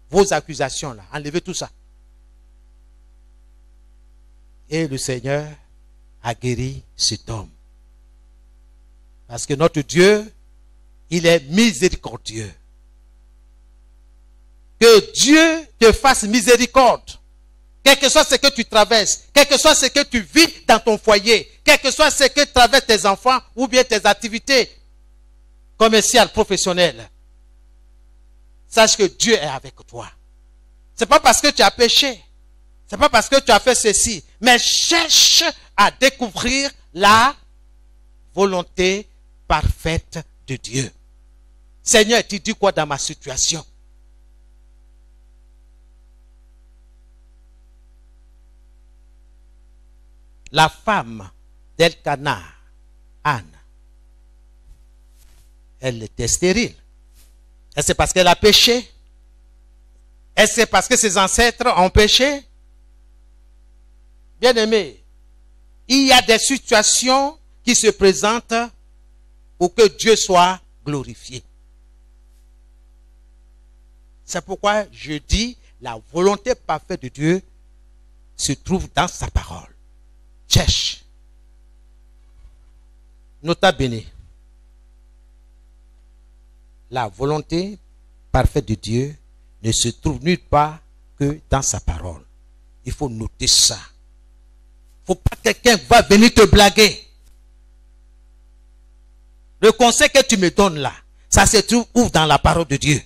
vos accusations là. Enlevez tout ça. Et le Seigneur a guéri cet homme. Parce que notre Dieu, il est miséricordieux. Que Dieu te fasse miséricorde. Quel que soit ce que tu traverses, quel que soit ce que tu vis dans ton foyer, quel que soit ce que traversent tes enfants ou bien tes activités commerciales, professionnelles. Sache que Dieu est avec toi. Ce n'est pas parce que tu as péché. Ce n'est pas parce que tu as fait ceci. Mais cherche à découvrir la volonté parfaite de Dieu. Seigneur, tu dis quoi dans ma situation? La femme d'Elkana, Anne, elle était stérile. Est-ce parce qu'elle a péché? Est-ce parce que ses ancêtres ont péché? Bien-aimé, il y a des situations qui se présentent pour que Dieu soit glorifié. C'est pourquoi je dis, la volonté parfaite de Dieu se trouve dans sa parole. Cherche. Nota bene. La volonté parfaite de Dieu ne se trouve nulle part que dans sa parole. Il faut noter ça. Il ne faut pas que quelqu'un va venir te blaguer. Le conseil que tu me donnes là, ça se trouve où dans la parole de Dieu?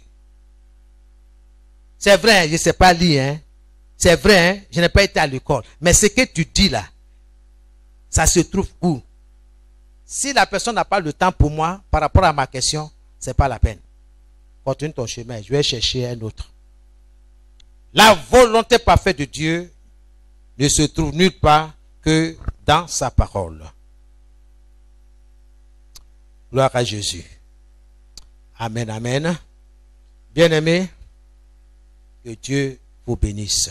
C'est vrai, je ne sais pas lire. Hein? C'est vrai, hein? Je n'ai pas été à l'école. Mais ce que tu dis là, ça se trouve où? Si la personne n'a pas le temps pour moi, par rapport à ma question, ce n'est pas la peine. Continue ton chemin, je vais chercher un autre. La volonté parfaite de Dieu ne se trouve nulle part que dans sa parole. Gloire à Jésus. Amen, amen. Bien-aimés, que Dieu vous bénisse.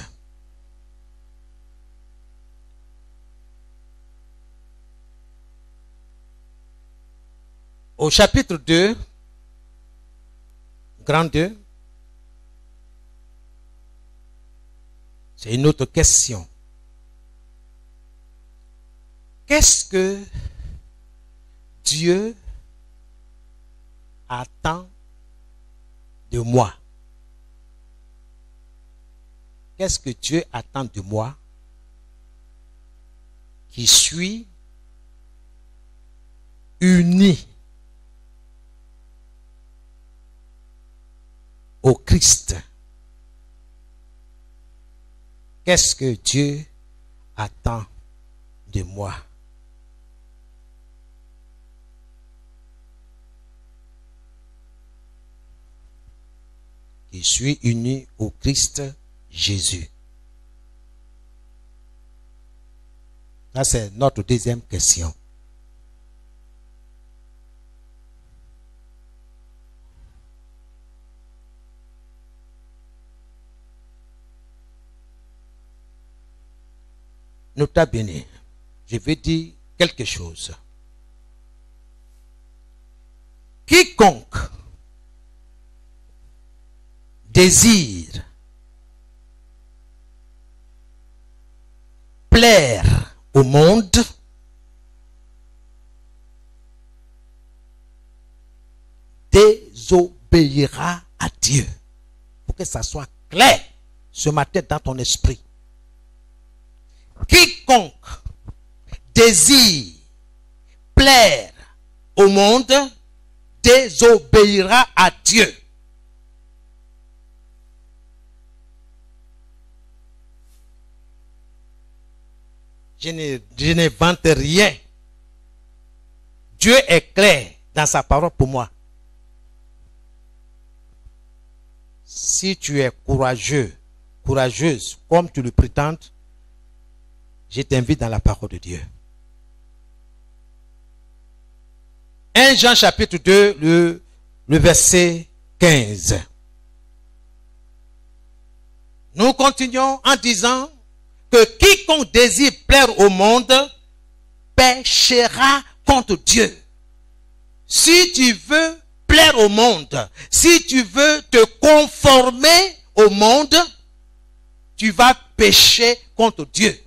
Au chapitre 2, grand 2, c'est une autre question. Qu'est-ce que Dieu attend de moi? Qu'est-ce que Dieu attend de moi qui suis uni au Christ? Qu'est-ce que Dieu attend de moi? Qui suis uni au Christ Jésus. Ça, c'est notre deuxième question. Nota bene, je vais dire quelque chose. Quiconque désire plaire au monde désobéira à Dieu. Pour que ça soit clair ce matin dans ton esprit. Quiconque désire plaire au monde désobéira à Dieu. Je n'invente rien. Dieu est clair dans sa parole pour moi. Si tu es courageux, courageuse, comme tu le prétends, je t'invite dans la parole de Dieu. 1 Jean chapitre 2, le verset 15. Nous continuons en disant que quiconque désire plaire au monde péchera contre Dieu. Si tu veux plaire plaire au monde, si tu veux te conformer au monde, tu vas pécher contre Dieu.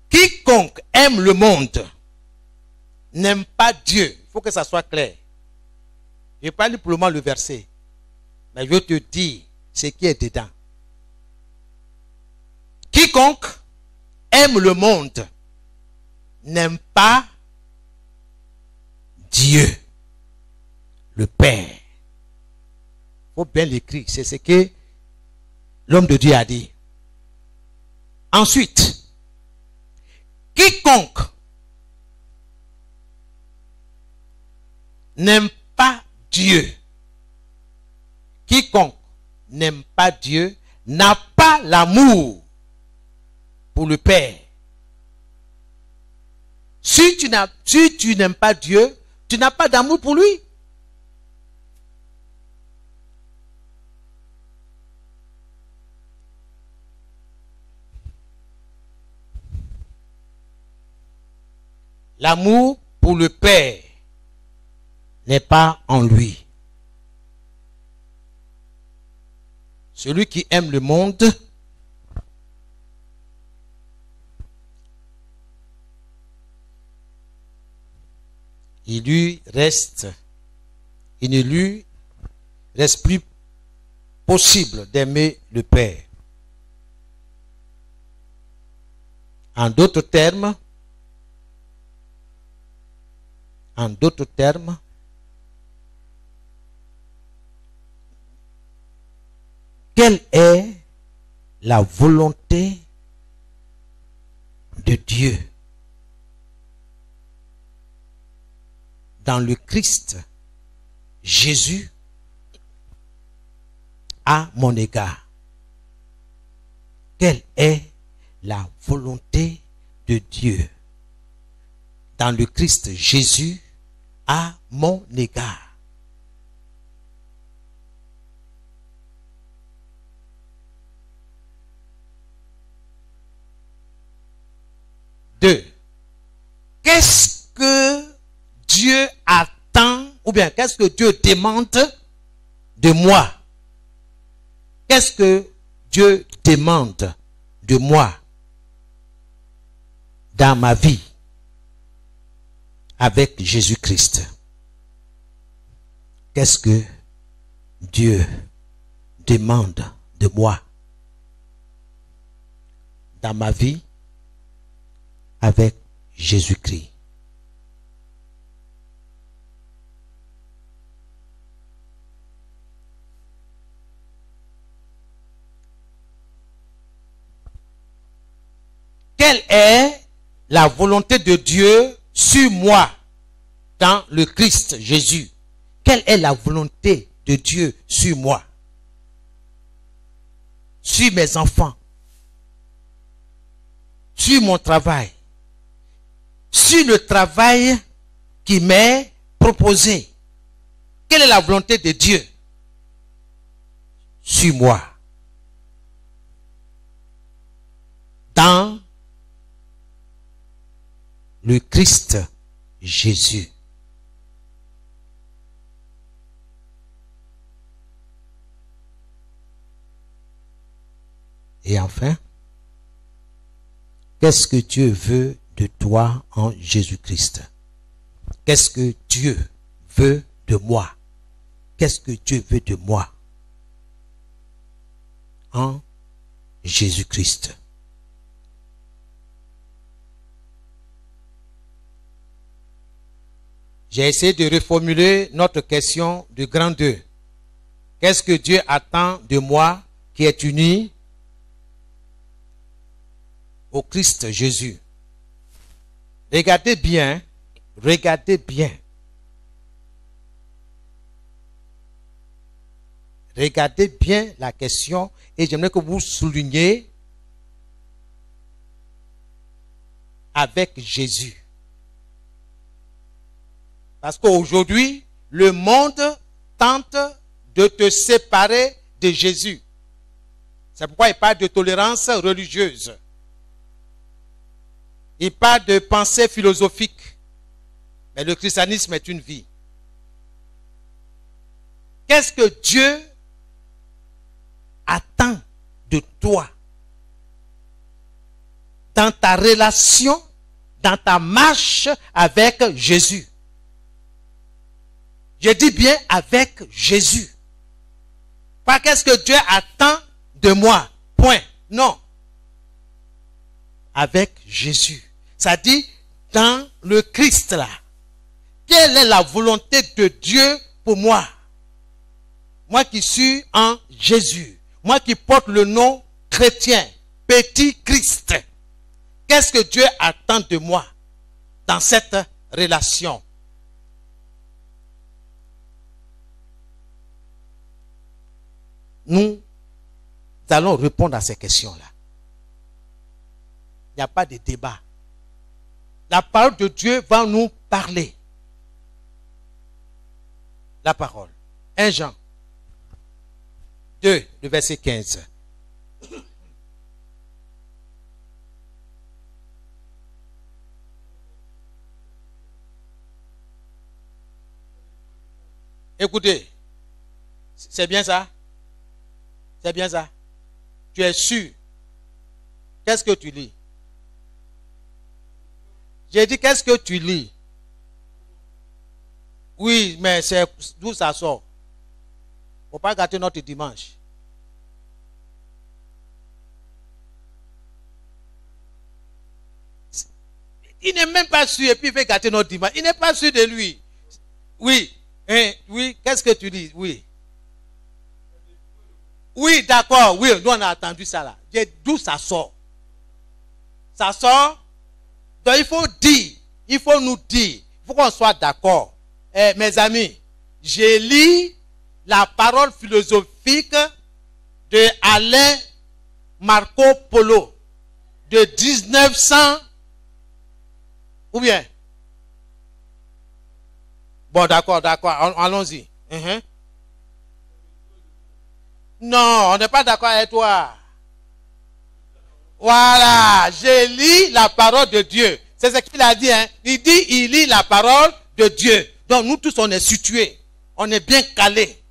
Quiconque aime le monde n'aime pas Dieu. Il faut que ça soit clair. Je n'ai pas lu pour le moment le verset, mais je veux te dire ce qui est dedans. Quiconque aime le monde n'aime pas Dieu, le Père. Il faut bien l'écrire. C'est ce que l'homme de Dieu a dit. Ensuite, quiconque n'aime pas Dieu, quiconque n'aime pas Dieu n'a pas l'amour pour le Père. Si tu n'aimes pas Dieu, tu n'as pas d'amour pour lui. L'amour pour le Père n'est pas en lui. Celui qui aime le monde il ne lui reste plus possible d'aimer le Père. En d'autres termes, quelle est la volonté de Dieu dans le Christ Jésus à mon égard? Quelle est la volonté de Dieu dans le Christ Jésus à mon égard? Deux, qu'est-ce que Dieu attend, ou bien qu'est-ce que Dieu demande de moi? Qu'est-ce que Dieu demande de moi dans ma vie avec Jésus-Christ? Qu'est-ce que Dieu demande de moi dans ma vie avec Jésus-Christ? Quelle est la volonté de Dieu sur moi dans le Christ Jésus? Quelle est la volonté de Dieu sur moi, sur mes enfants, sur mon travail, sur le travail qui m'est proposé? Quelle est la volonté de Dieu sur moi dans le Christ Jésus? Et enfin, qu'est-ce que Dieu veut de toi en Jésus-Christ? Qu'est-ce que Dieu veut de moi? Qu'est-ce que Dieu veut de moi en Jésus-Christ? J'ai essayé de reformuler notre question du grand 2. Qu'est-ce que Dieu attend de moi qui est uni au Christ Jésus? Regardez bien, regardez bien. Regardez bien la question et j'aimerais que vous souligniez avec Jésus. Parce qu'aujourd'hui, le monde tente de te séparer de Jésus. C'est pourquoi il parle de tolérance religieuse. Il parle de pensée philosophique. Mais le christianisme est une vie. Qu'est-ce que Dieu attend de toi dans ta relation, dans ta marche avec Jésus? Je dis bien avec Jésus. Pas qu'est-ce que Dieu attend de moi. Point. Non. Avec Jésus. Ça dit dans le Christ là. Quelle est la volonté de Dieu pour moi? Moi qui suis en Jésus. Moi qui porte le nom chrétien. Petit Christ. Qu'est-ce que Dieu attend de moi dans cette relation? Nous allons répondre à ces questions-là. Il n'y a pas de débat. La parole de Dieu va nous parler. La parole. 1 Jean 2, le verset 15. Écoutez, c'est bien ça? C'est bien ça? Tu es sûr? Qu'est-ce que tu lis? J'ai dit, qu'est-ce que tu lis? Oui, mais c'est d'où ça sort? Il ne faut pas gâter notre dimanche. Il n'est même pas sûr et puis il veut gâter notre dimanche. Il n'est pas sûr de lui. Oui. Hein, oui, qu'est-ce que tu dis? Oui. Oui, d'accord, oui, nous on a entendu ça là. D'où ça sort? Ça sort? Donc il faut dire, il faut nous dire, il faut qu'on soit d'accord. Mes amis, j'ai lu la parole philosophique de Alain Marco Polo de 1900 ou bien? Bon, d'accord, allons-y. Non, on n'est pas d'accord avec toi. Voilà, j'ai lu la parole de Dieu. C'est ce qu'il a dit. Hein? Il dit, il lit la parole de Dieu. Donc nous tous, on est situés. On est bien calés.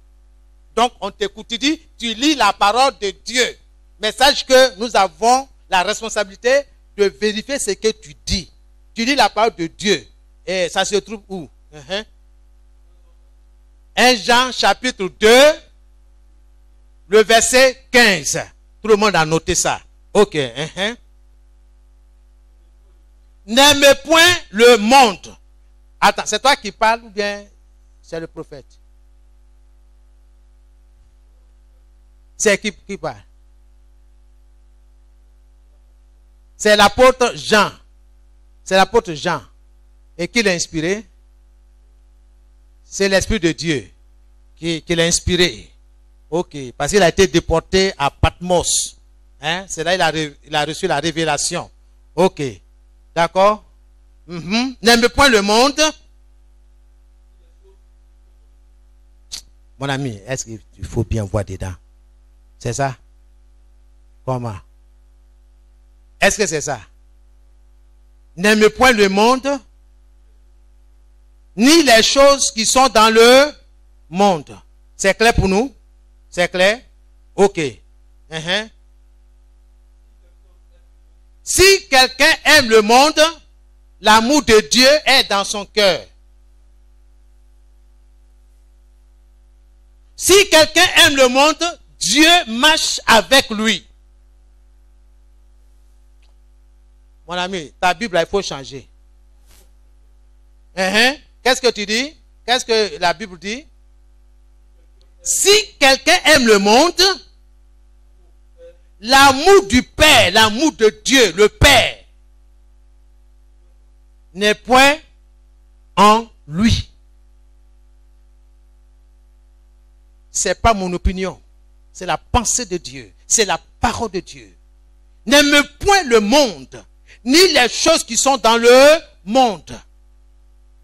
Donc on t'écoute, tu dis, tu lis la parole de Dieu. Mais sache que nous avons la responsabilité de vérifier ce que tu dis. Tu lis la parole de Dieu. Et ça se trouve où? 1 Jean chapitre 2. Le verset 15. Tout le monde a noté ça. Ok. N'aime point le monde. Attends, c'est toi qui parles ou bien c'est le prophète? C'est qui parle? C'est l'apôtre Jean. C'est l'apôtre Jean. Et qui l'a inspiré? C'est l'Esprit de Dieu qui l'a inspiré. Ok, parce qu'il a été déporté à Patmos. Hein? C'est là qu'il a reçu la révélation. Ok, d'accord? N'aime point le monde. Mon ami, est-ce qu'il faut bien voir dedans? C'est ça? Comment? Est-ce que c'est ça? N'aime point le monde, ni les choses qui sont dans le monde. C'est clair pour nous? C'est clair? Ok. Si quelqu'un aime le monde, l'amour de Dieu est dans son cœur. Si quelqu'un aime le monde, Dieu marche avec lui. Mon ami, ta Bible, il faut changer. Qu'est-ce que tu dis? Qu'est-ce que la Bible dit? Si quelqu'un aime le monde, l'amour du Père, l'amour de Dieu, le Père, n'est point en lui. C'est pas mon opinion. C'est la pensée de Dieu. C'est la parole de Dieu. N'aime point le monde, ni les choses qui sont dans le monde.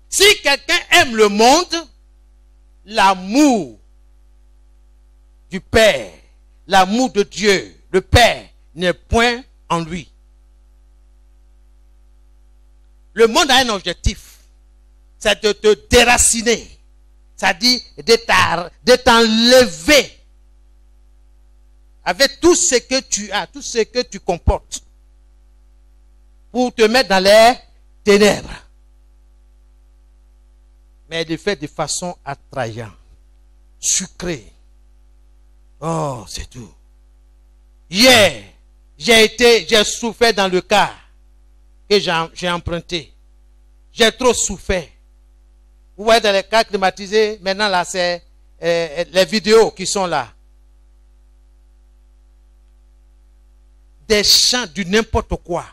Si quelqu'un aime le monde, l'amour du Père, l'amour de Dieu, le Père, n'est point en lui. Le monde a un objectif, c'est de te déraciner, c'est-à-dire de t'enlever avec tout ce que tu as, tout ce que tu comportes, pour te mettre dans les ténèbres. Mais de faire de façon attrayante, sucrée. Oh, c'est tout. Hier, j'ai souffert dans le car que j'ai emprunté. J'ai trop souffert. Vous voyez dans les cars climatisés, maintenant là, c'est les vidéos qui sont là. Des chants du n'importe quoi.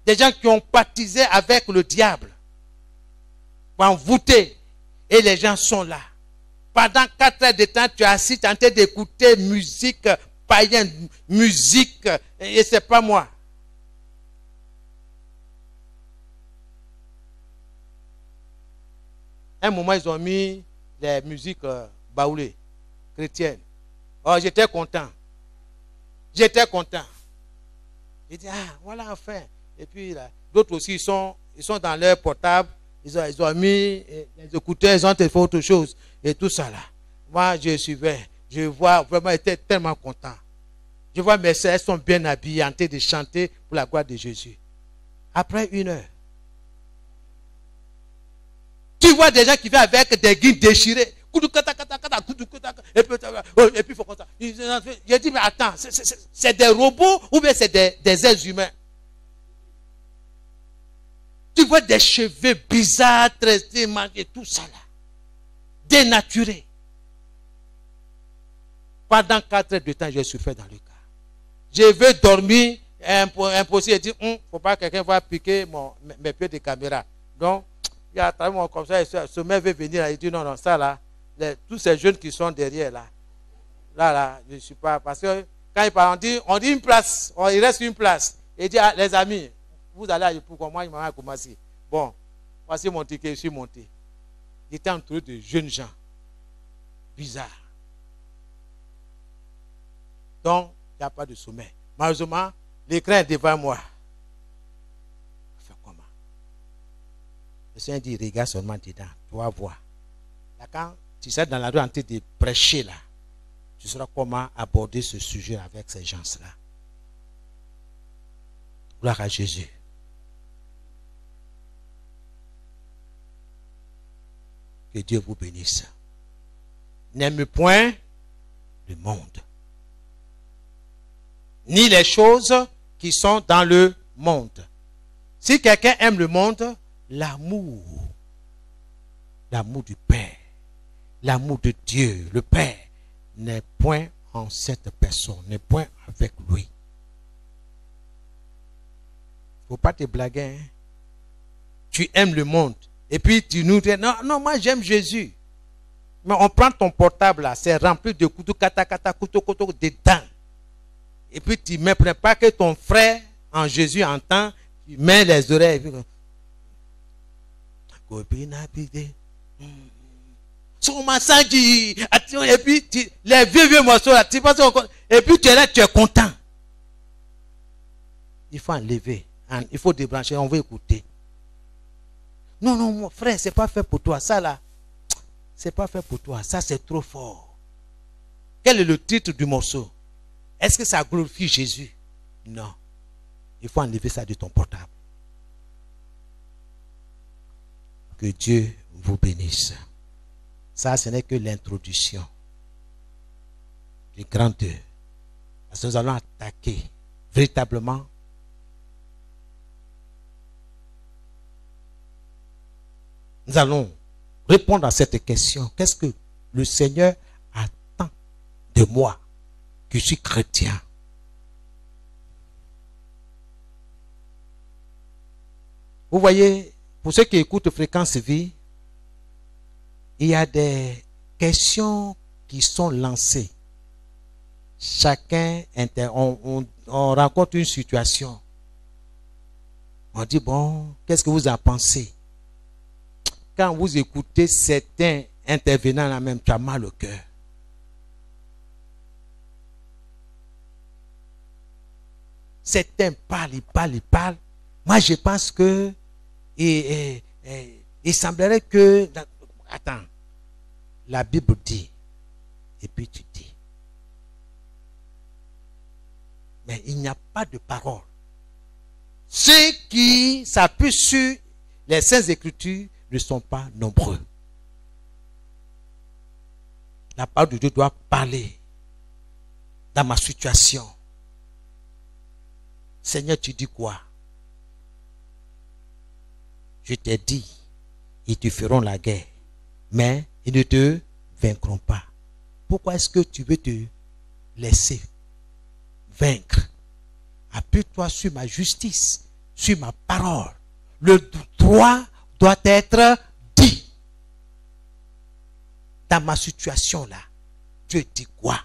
Des gens qui ont baptisé avec le diable. Envoûtés. Et les gens sont là. Pendant 4 heures de temps, tu es assis, tu es en train d'écouter musique païenne, musique, et c'est pas moi. À un moment, ils ont mis des musiques baoulées, chrétiennes. Oh, j'étais content. J'étais content. J'ai dit, ah, voilà, enfin. Et puis, d'autres aussi, ils sont dans leur portable. Ils ont mis les écouteurs, ils ont fait autre chose. Et tout ça là. Moi, je suivais. Je vois, vraiment, j'étais tellement content. Je vois mes sœurs, elles sont bien habillées, en train de chanter pour la gloire de Jésus. Après 1 heure, tu vois des gens qui viennent avec des guides déchirés. Et puis il faut comme ça. J'ai dit, mais attends, c'est des robots ou bien c'est des êtres humains? Tu vois des cheveux bizarres, tressés, mangés, tout ça là. Dénaturés. Pendant 4 heures de temps, j'ai souffert dans le cas. Je veux dormir, impossible. Je dis, il ne faut pas que quelqu'un va piquer mes pieds de caméra. Donc, il y a tellement comme ça, ce mec veut venir, il dit, non, non, ça là, tous ces jeunes qui sont derrière là, là, je ne suis pas, parce que quand il parle, on dit une place, il reste une place. Il dit, ah, les amis, vous allez aller pour moi, il m'a commencé. Bon, voici mon ticket, je suis monté. J'étais entouré de jeunes gens, bizarres. Donc, il n'y a pas de sommeil. Malheureusement, l'écran est devant moi. Faire comment? Le Seigneur dit, regarde seulement dedans, tu vas voir. Là, quand tu seras dans la rue en train de prêcher là, tu sauras comment aborder ce sujet avec ces gens-là. Gloire à Jésus. Que Dieu vous bénisse. N'aime point le monde, ni les choses qui sont dans le monde. Si quelqu'un aime le monde, l'amour du Père, l'amour de Dieu, le Père, n'est point en cette personne, n'est point avec lui. Il ne faut pas te blaguer. Hein? Tu aimes le monde. Et puis tu nous dis, non, non, moi j'aime Jésus. Mais on prend ton portable là, c'est rempli de couteaux, couteau, dedans. Et puis tu ne mets pas que ton frère en Jésus entend, tu mets les oreilles. Et puis les vieux morceaux là, et puis tu es là, tu es content. Il faut enlever, il faut débrancher, on veut écouter. Non, non, mon frère, c'est pas fait pour toi. Ça là, c'est pas fait pour toi. Ça, c'est trop fort. Quel est le titre du morceau? Est-ce que ça glorifie Jésus? Non. Il faut enlever ça de ton portable. Que Dieu vous bénisse. Ça, ce n'est que l'introduction. Les grandes deux. Parce que nous allons attaquer véritablement nous allons répondre à cette question. Qu'est-ce que le Seigneur attend de moi, qui suis chrétien? Vous voyez, pour ceux qui écoutent Fréquence Vie, il y a des questions qui sont lancées. Chacun, on rencontre une situation. On dit, bon, qu'est-ce que vous en pensez? Quand vous écoutez certains intervenant là même, tu as mal au cœur. Certains parlent, ils parlent. Moi, je pense que il semblerait que... Attends. La Bible dit. Et puis tu dis. Mais il n'y a pas de parole. Ceux qui s'appuient sur les Saintes Écritures ne sont pas nombreux. La parole de Dieu doit parler dans ma situation. Seigneur, tu dis quoi? Je t'ai dit, ils te feront la guerre, mais ils ne te vaincront pas. Pourquoi est-ce que tu veux te laisser vaincre? Appuie-toi sur ma justice, sur ma parole. Le droit doit être dit. Dans ma situation là, Dieu dit quoi?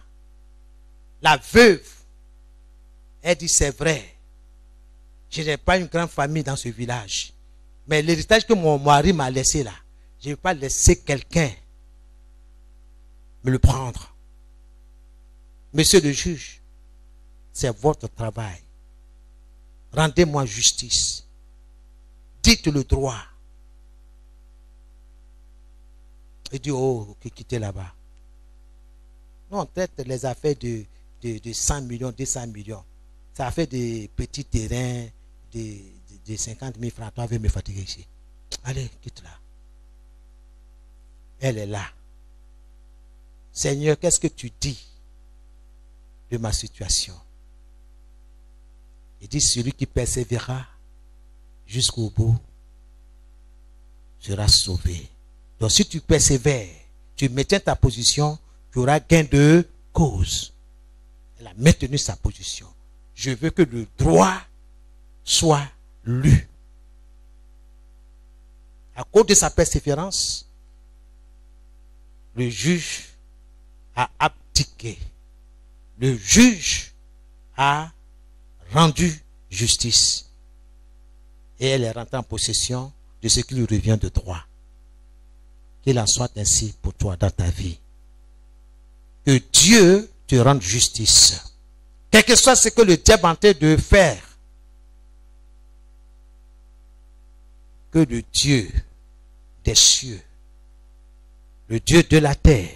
La veuve, elle dit c'est vrai. Je n'ai pas une grande famille dans ce village. Mais l'héritage que mon mari m'a laissé là, je ne vais pas laisser quelqu'un me le prendre. Monsieur le juge, c'est votre travail. Rendez-moi justice. Dites le droit. Il dit, oh, quittez là-bas. Nous, on traite les affaires de 100 millions, 200 millions. Ça fait des petits terrains, de 50 000 francs. Toi, viens me fatiguer ici. Allez, quitte là. Elle est là. Seigneur, qu'est-ce que tu dis de ma situation? Il dit, celui qui persévérera jusqu'au bout sera sauvé. Donc si tu persévères, tu maintiens ta position, tu auras gain de cause. Elle a maintenu sa position. Je veux que le droit soit lu. À cause de sa persévérance, le juge a abdiqué. Le juge a rendu justice. Et elle est rentrée en possession de ce qui lui revient de droit. Qu'il en soit ainsi pour toi dans ta vie. Que Dieu te rende justice. Quel que soit ce que le diable est en train de faire. Que le Dieu des cieux, le Dieu de la terre,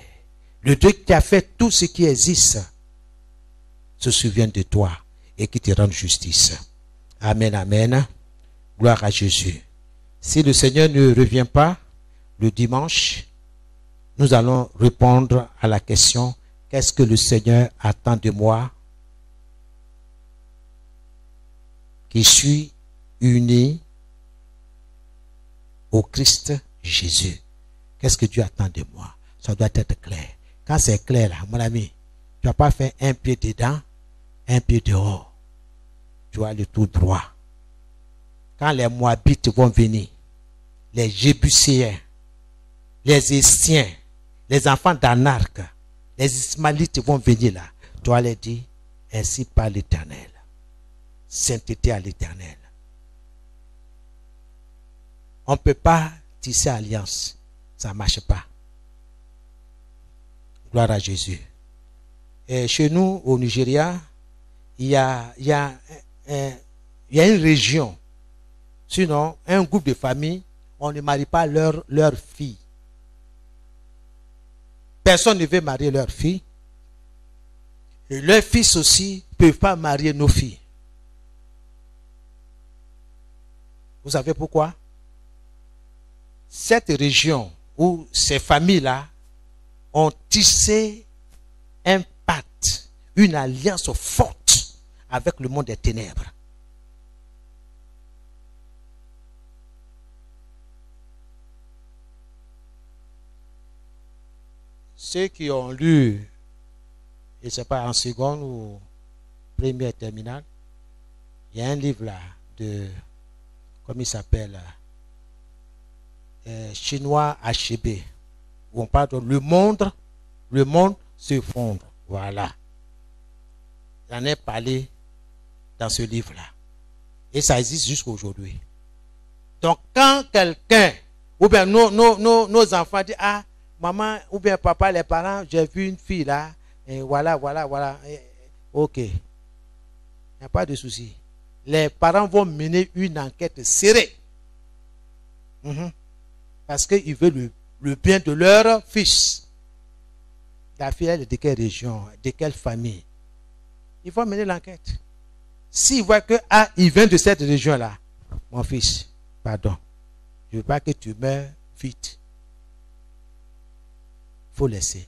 le Dieu qui a fait tout ce qui existe, se souvienne de toi et qui te rende justice. Amen, amen. Gloire à Jésus. Si le Seigneur ne revient pas le dimanche, nous allons répondre à la question, qu'est-ce que le Seigneur attend de moi qui suis uni au Christ Jésus? Qu'est-ce que Dieu attend de moi? Ça doit être clair. Quand c'est clair là, mon ami, tu vas pas faire un pied dedans, un pied dehors. Tu vas aller tout droit. Quand les Moabites vont venir, les Jébuséens, les Essiens, les enfants d'Anarque, les Ismaélites vont venir là. Tu vas leur dire, ainsi par l'Éternel. Sainteté à l'Éternel. On ne peut pas tisser alliance. Ça ne marche pas. Gloire à Jésus. Et chez nous, au Nigeria, il y a une région. Sinon, un groupe de familles, on ne marie pas leur fille. Personne ne veut marier leur fille. Et leurs fils aussi ne peuvent pas marier nos filles. Vous savez pourquoi? Cette région où ces familles-là ont tissé un pacte, une alliance forte avec le monde des ténèbres. Ceux qui ont lu, je ne sais pas, en seconde ou première terminale, il y a un livre là de, comment il s'appelle, chinois HB, où on parle de le monde s'effondre. Voilà. J'en ai parlé dans ce livre-là. Et ça existe jusqu'à aujourd'hui. Donc, quand quelqu'un, ou bien nos enfants disent, ah, maman ou bien papa, les parents, j'ai vu une fille là, et voilà. Ok. Il n'y a pas de souci. Les parents vont mener une enquête serrée. Parce qu'ils veulent le bien de leur fils. La fille, elle est de quelle région, de quelle famille? Ils vont mener l'enquête. S'ils voient que il vient de cette région-là, mon fils, pardon, je ne veux pas que tu meurs vite. Il faut laisser.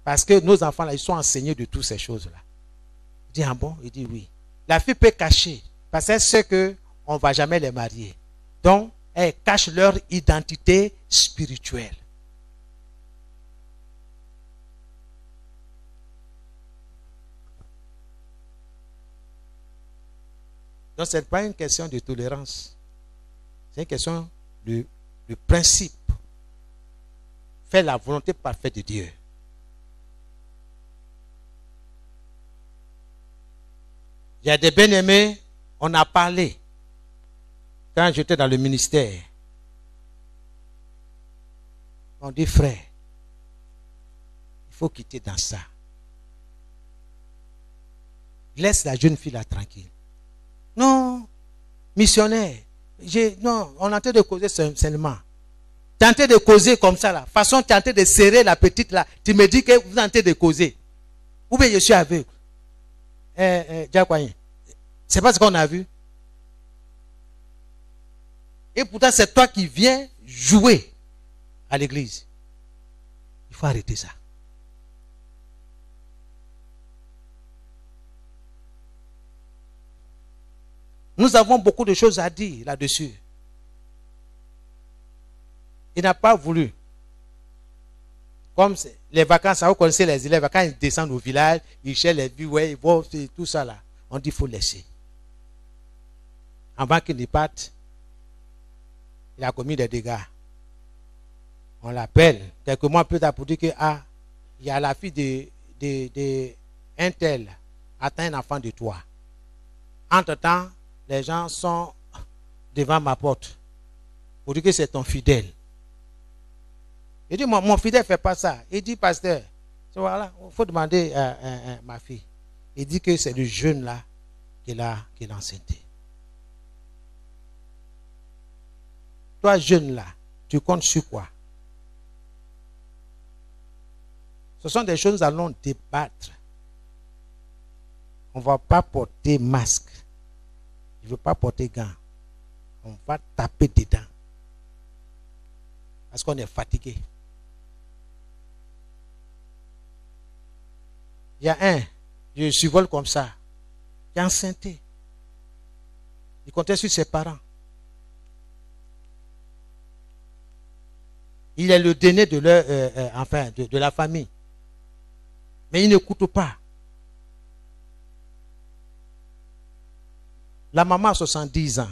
Parce que nos enfants, là, ils sont enseignés de toutes ces choses-là. Il dit, ah bon? Il dit oui. La fille peut cacher, parce qu'elle sait qu'on ne va jamais les marier. Donc, elle cache leur identité spirituelle. Donc, ce n'est pas une question de tolérance. C'est une question de principe. Faire la volonté parfaite de Dieu. Il y a des bien-aimés, on a parlé. Quand j'étais dans le ministère, on dit, frère, il faut quitter dans ça. Laisse la jeune fille là tranquille. Non, missionnaire, non, on est en train de causer seulement. Tu es en train de causer comme ça là. Façon, tu es en train de serrer la petite là. Tu me dis que vous êtes en train de causer. Ou bien je suis aveugle. C'est pas ce qu'on a vu. Et pourtant, c'est toi qui viens jouer à l'église. Il faut arrêter ça. Nous avons beaucoup de choses à dire là-dessus. Il n'a pas voulu. Comme les vacances, vous connaissez les élèves, quand ils descendent au village, ils cherchent les vies, ouais, ils vont, tout ça là. On dit qu'il faut laisser. Avant qu'il ne parte, il a commis des dégâts. On l'appelle quelques mois plus tard pour dire que il y a la fille de un tel atteint un enfant de toi. Entre-temps, les gens sont devant ma porte pour dire que c'est ton fidèle. Il dit, mon fidèle ne fait pas ça. Il dit, pasteur, voilà, il faut demander à ma fille. Il dit que c'est le jeune là qui l'a enceinté. Toi, jeune là, tu comptes sur quoi? Ce sont des choses que nous allons débattre. On ne va pas porter masque. Je ne veux pas porter gants. On va taper dedans. Parce qu'on est fatigué. Il y a un, je survole comme ça, qui est enceinté. Il comptait sur ses parents. Il est le dernier de leur, de la famille. Mais il n'écoute pas. La maman a 70 ans.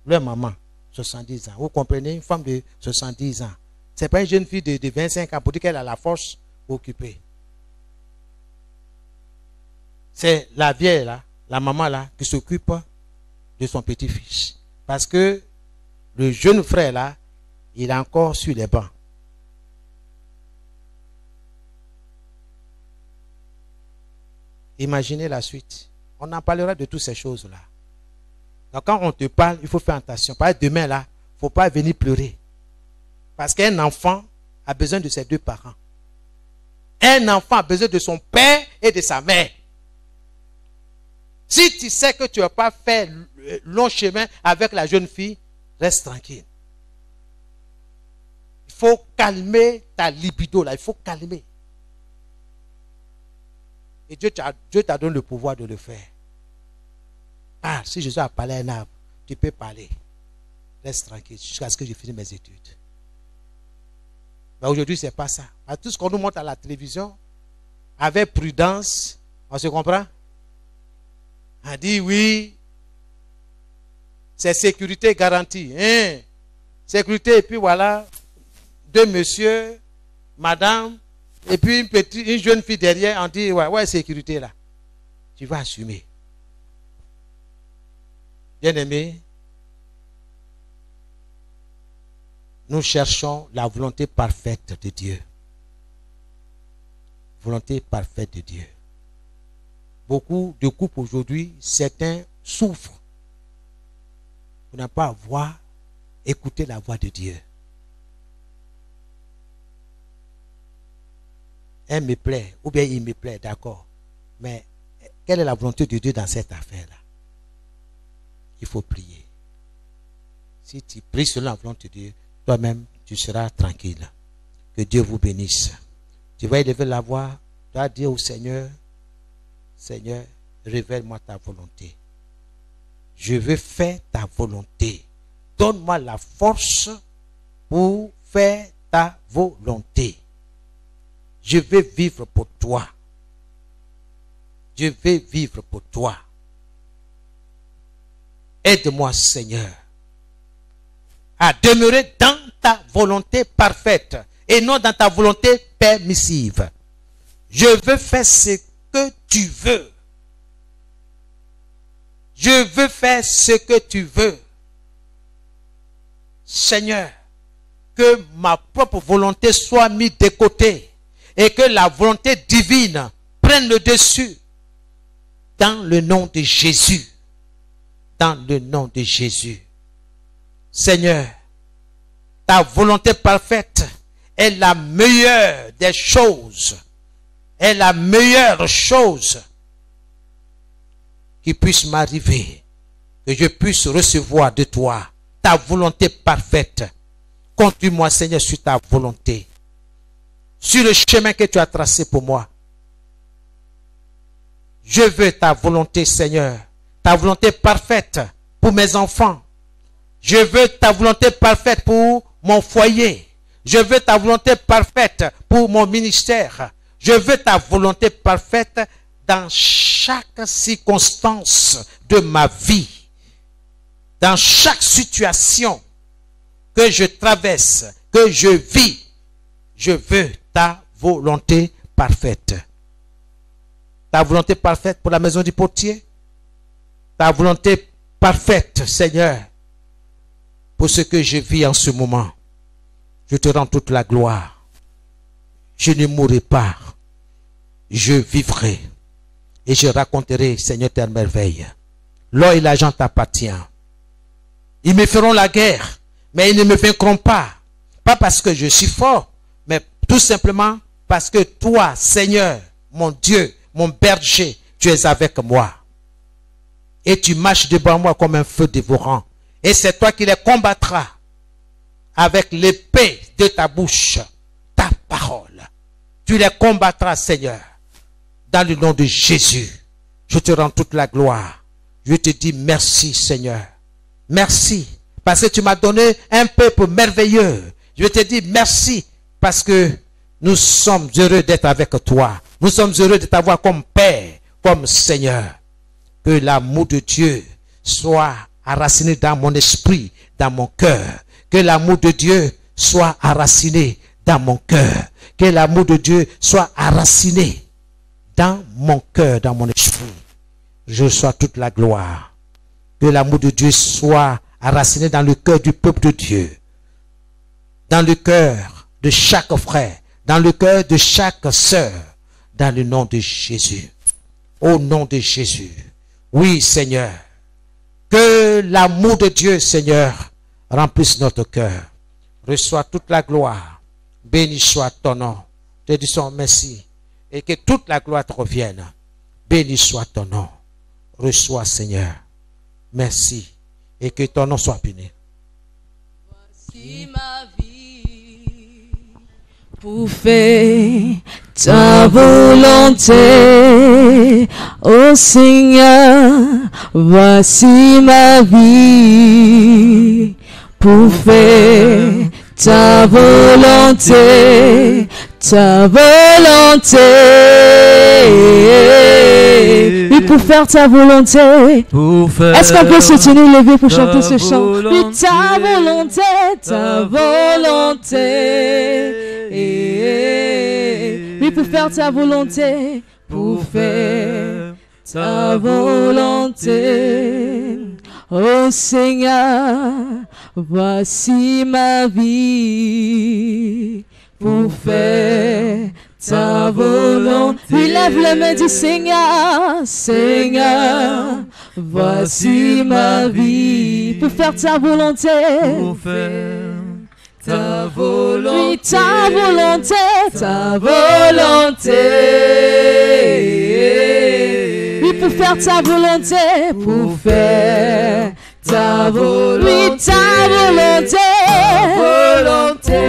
Leur maman, 70 ans. Vous comprenez, une femme de 70 ans. Ce n'est pas une jeune fille de 25 ans pour dire qu'elle a la force pour occuper. C'est la vieille là, la maman là, qui s'occupe de son petit-fils. Parce que le jeune frère là, il est encore sur les bancs. Imaginez la suite. On en parlera de toutes ces choses-là. Donc quand on te parle, il faut faire attention. Par exemple, demain là, il ne faut pas venir pleurer. Parce qu'un enfant a besoin de ses deux parents. Un enfant a besoin de son père et de sa mère. Si tu sais que tu ne vas pas faire long chemin avec la jeune fille, reste tranquille. Il faut calmer ta libido là, il faut calmer. Et Dieu t'a donné le pouvoir de le faire. Ah, si Jésus a parlé à un arbre, tu peux parler. Reste tranquille jusqu'à ce que je finisse mes études. Mais aujourd'hui, ce n'est pas ça. Tout ce qu'on nous montre à la télévision, avec prudence, on se comprend? On dit oui, c'est sécurité garantie. Hein? Sécurité, et puis voilà, deux messieurs, madame, et puis une jeune fille derrière, on dit ouais, sécurité là. Tu vas assumer. Bien-aimé, nous cherchons la volonté parfaite de Dieu. Volonté parfaite de Dieu. Beaucoup de couples aujourd'hui, certains souffrent pour ne pas avoir écouté la voix de Dieu. Elle me plaît, ou bien il me plaît, d'accord. Mais quelle est la volonté de Dieu dans cette affaire-là? Il faut prier. Si tu pries selon la volonté de Dieu, toi-même, tu seras tranquille. Que Dieu vous bénisse. Tu vas élever la voix, tu vas dire au Seigneur, Seigneur, révèle-moi ta volonté. Je veux faire ta volonté. Donne-moi la force pour faire ta volonté. Je veux vivre pour toi. Je veux vivre pour toi. Aide-moi, Seigneur, à demeurer dans ta volonté parfaite et non dans ta volonté permissive. Je veux faire ce que tu veux. Je veux faire ce que tu veux. Seigneur, que ma propre volonté soit mise de côté et que la volonté divine prenne le dessus. Dans le nom de Jésus. Dans le nom de Jésus. Seigneur, ta volonté parfaite est la meilleure des choses. Est la meilleure chose qui puisse m'arriver. Que je puisse recevoir de toi ta volonté parfaite. Conduis-moi, Seigneur, sur ta volonté. Sur le chemin que tu as tracé pour moi. Je veux ta volonté, Seigneur. Ta volonté parfaite pour mes enfants. Je veux ta volonté parfaite pour mon foyer. Je veux ta volonté parfaite pour mon ministère. Je veux ta volonté parfaite dans chaque circonstance de ma vie. Dans chaque situation que je traverse, que je vis. Je veux ta volonté parfaite. Ta volonté parfaite pour la maison du potier. Ta volonté parfaite, Seigneur, pour ce que je vis en ce moment. Je te rends toute la gloire. Je ne mourrai pas. Je vivrai. Et je raconterai, Seigneur, tes merveilles. L'or et l'argent t'appartiennent. Ils me feront la guerre, mais ils ne me vaincront pas. Pas parce que je suis fort, mais tout simplement parce que toi, Seigneur, mon Dieu, mon berger, tu es avec moi. Et tu marches devant moi comme un feu dévorant. Et c'est toi qui les combattras avec l'épée de ta bouche, ta parole. Tu les combattras, Seigneur, dans le nom de Jésus. Je te rends toute la gloire. Je te dis merci, Seigneur. Merci, parce que tu m'as donné un peuple merveilleux. Je te dis merci, parce que nous sommes heureux d'être avec toi. Nous sommes heureux de t'avoir comme Père, comme Seigneur. Que l'amour de Dieu soit enraciné dans mon esprit, dans mon cœur. Que l'amour de Dieu soit enraciné dans mon cœur. Que l'amour de Dieu soit enraciné dans mon cœur, dans mon esprit. Je reçois toute la gloire. Que l'amour de Dieu soit enraciné dans le cœur du peuple de Dieu. Dans le cœur de chaque frère. Dans le cœur de chaque sœur. Dans le nom de Jésus. Au nom de Jésus. Oui, Seigneur. Que l'amour de Dieu, Seigneur, remplisse notre cœur. Reçois toute la gloire. Béni soit ton nom. Te disons merci. Et que toute la gloire te revienne. Béni soit ton nom. Reçois, Seigneur. Merci. Et que ton nom soit béni. Voici ma vie pour faire ta volonté, ô Seigneur. Voici ma vie pour faire ta volonté, ta volonté. Oui, pour faire ta volonté. Est-ce qu'on peut se tenir levé pour chanter ce chant? Oui, ta volonté, ta volonté. Oui, pour faire ta volonté, pour faire ta volonté. Oh Seigneur, voici ma vie pour faire ta volonté. Il lève les mains du Seigneur, Seigneur, voici ma vie pour faire ta volonté. Pour faire ta volonté. Oui, ta volonté, ta volonté. Oui, pour faire ta volonté, pour faire ta volonté. Oui, ta volonté, volonté.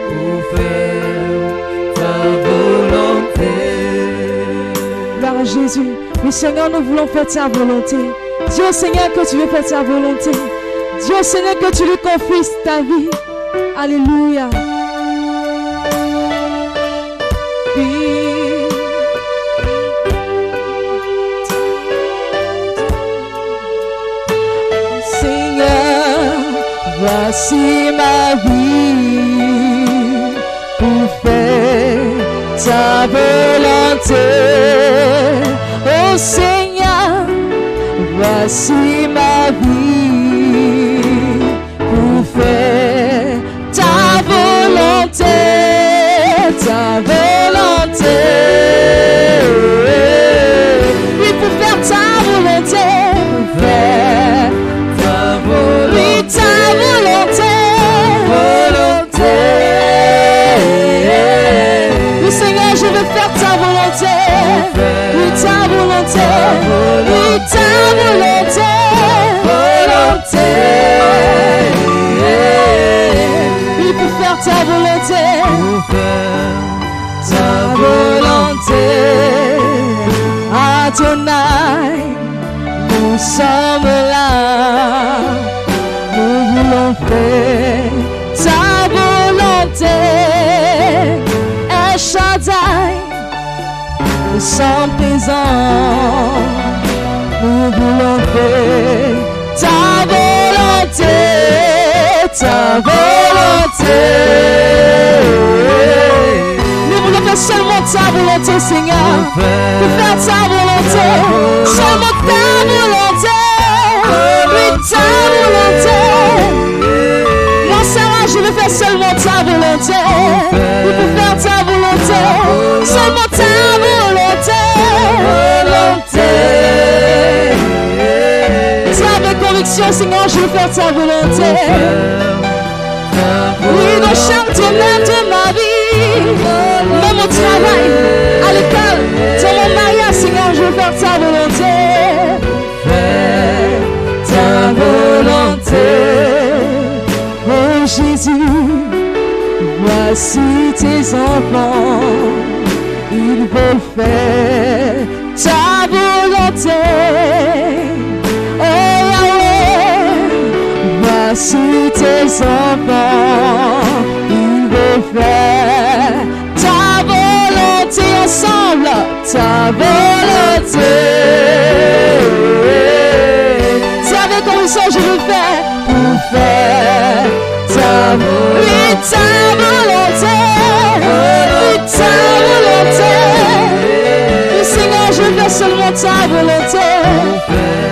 Pour faire ta volonté. Gloire à Jésus. Oui, Seigneur, nous voulons faire ta volonté. Dieu Seigneur, que tu veux faire ta volonté. Dieu Seigneur, que tu lui confies ta vie. Alléluia. Seigneur, voici ma vie pour faire ta volonté. Oh Seigneur, voici ma vie pour faire ta volonté, ta volonté. Oui, pour faire ta volonté, pour faire ta volonté. Oui, ta volonté, volonté. Oui, Seigneur, je veux faire ta volonté. Oui, ta volonté. Oui, ta volonté, volonté. Oui, pour faire ta volonté, Pour faire ta volonté. Adonai, nous sommes là. Nous voulons faire ta volonté. El Shaddai, nous sommes présents. Nous voulons faire ta volonté, ta volonté. Nous voulons faire seulement ta volonté, Seigneur. Pour faire ta volonté, seulement ta volonté. Oui, ta volonté. Moi, Sarah, je veux faire seulement ta volonté. Oui, pour faire ta volonté, seulement ta volonté. Volonté. Avec conviction, Seigneur, je veux faire ta volonté. Oui, dans chaque domaine de ma vie, dans mon travail, à l'école, dans mon mariage, Seigneur, je veux faire ta volonté. Faire ta volonté. Oh Jésus, voici tes enfants, ils veulent faire ta volonté. Voici tes enfants, ils veulent faire ta volonté ensemble, ta volonté. C'est avec conviction je veux faire pour faire ta volonté. Oui, ta volonté, oui, ta volonté. Oui, Seigneur, je veux seulement ta volonté.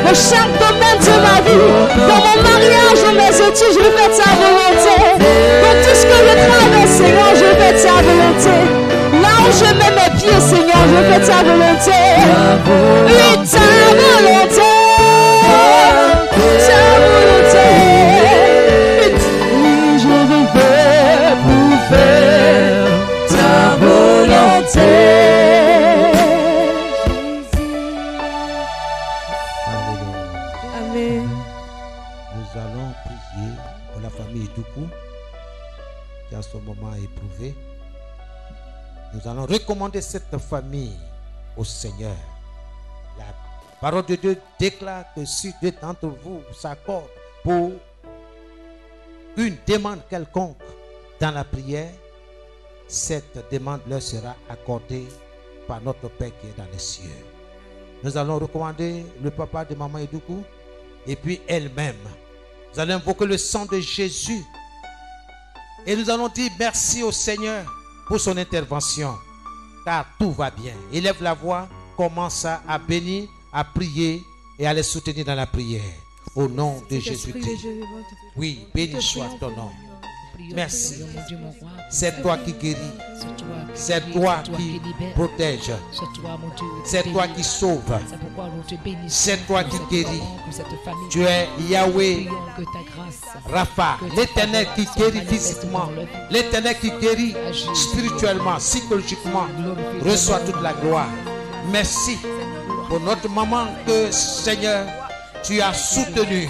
Dans chaque domaine de ma vie, dans mon mariage, dans mes études, je veux faire ta volonté. Dans tout ce que je traverse, Seigneur, je veux faire ta volonté. Là où je mets mes pieds, Seigneur, je veux faire ta volonté. Oui, ta volonté. Ta volonté. Oui, je veux faire pour faire ta volonté. Amen. Nous allons prier pour la famille Doukou qui en ce moment est éprouvée. Nous allons recommander cette famille au Seigneur. La parole de Dieu déclare que si deux d'entre vous s'accordent pour une demande quelconque dans la prière, cette demande leur sera accordée par notre Père qui est dans les cieux. Nous allons recommander le papa de maman Edoukou et puis elle-même. Nous allons invoquer le sang de Jésus et nous allons dire merci au Seigneur pour son intervention, car tout va bien. Élève la voix commence à bénir, à prier et à les soutenir dans la prière. Au nom de Jésus-Christ. Oui, béni soit ton nom. Merci. C'est toi qui guéris. C'est toi qui protège. C'est toi qui sauve. C'est toi qui guéris. Tu es Yahweh Rapha, l'Éternel qui guérit physiquement, l'Éternel qui guérit spirituellement, psychologiquement. Reçois toute la gloire. Merci pour notre maman que, Seigneur, tu as soutenu,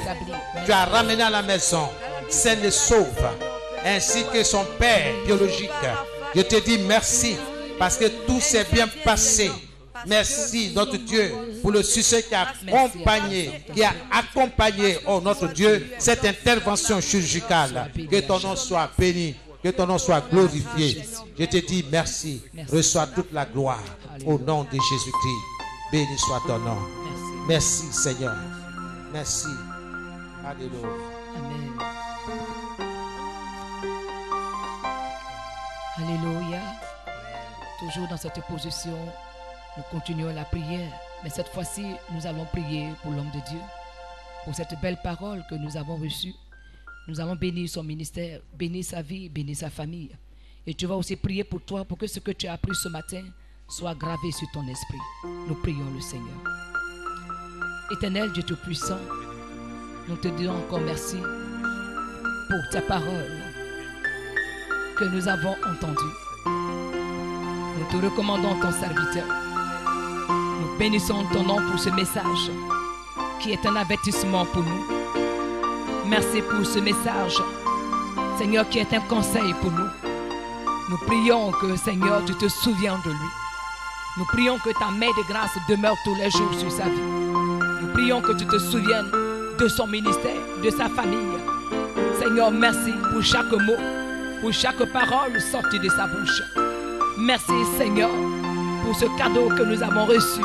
tu as ramené à la maison, saine et sauve, ainsi que son père biologique. Je te dis merci parce que tout s'est bien passé. Merci notre Dieu pour le succès qui a accompagné, oh notre Dieu, cette intervention chirurgicale. Que ton nom soit béni, que ton nom soit glorifié. Je te dis merci. Reçois toute la gloire au nom de Jésus-Christ. Béni soit ton nom. Merci Seigneur. Merci. Alléluia. Amen. Alléluia. Toujours dans cette position, nous continuons la prière. Mais cette fois-ci, nous allons prier pour l'homme de Dieu. Pour cette belle parole que nous avons reçue. Nous allons bénir son ministère, bénir sa vie, bénir sa famille. Et tu vas aussi prier pour toi, pour que ce que tu as appris ce matin soit gravé sur ton esprit. Nous prions le Seigneur. Éternel Dieu Tout-Puissant, nous te disons encore merci pour ta parole que nous avons entendue. Nous te recommandons ton serviteur. Nous bénissons ton nom pour ce message qui est un avertissement pour nous. Merci pour ce message, Seigneur, qui est un conseil pour nous. Nous prions que, Seigneur, tu te souviens de lui. Nous prions que ta main de grâce demeure tous les jours sur sa vie. Nous prions que tu te souviennes de son ministère, de sa famille. Seigneur, merci pour chaque mot, pour chaque parole sortie de sa bouche. Merci, Seigneur, pour ce cadeau que nous avons reçu.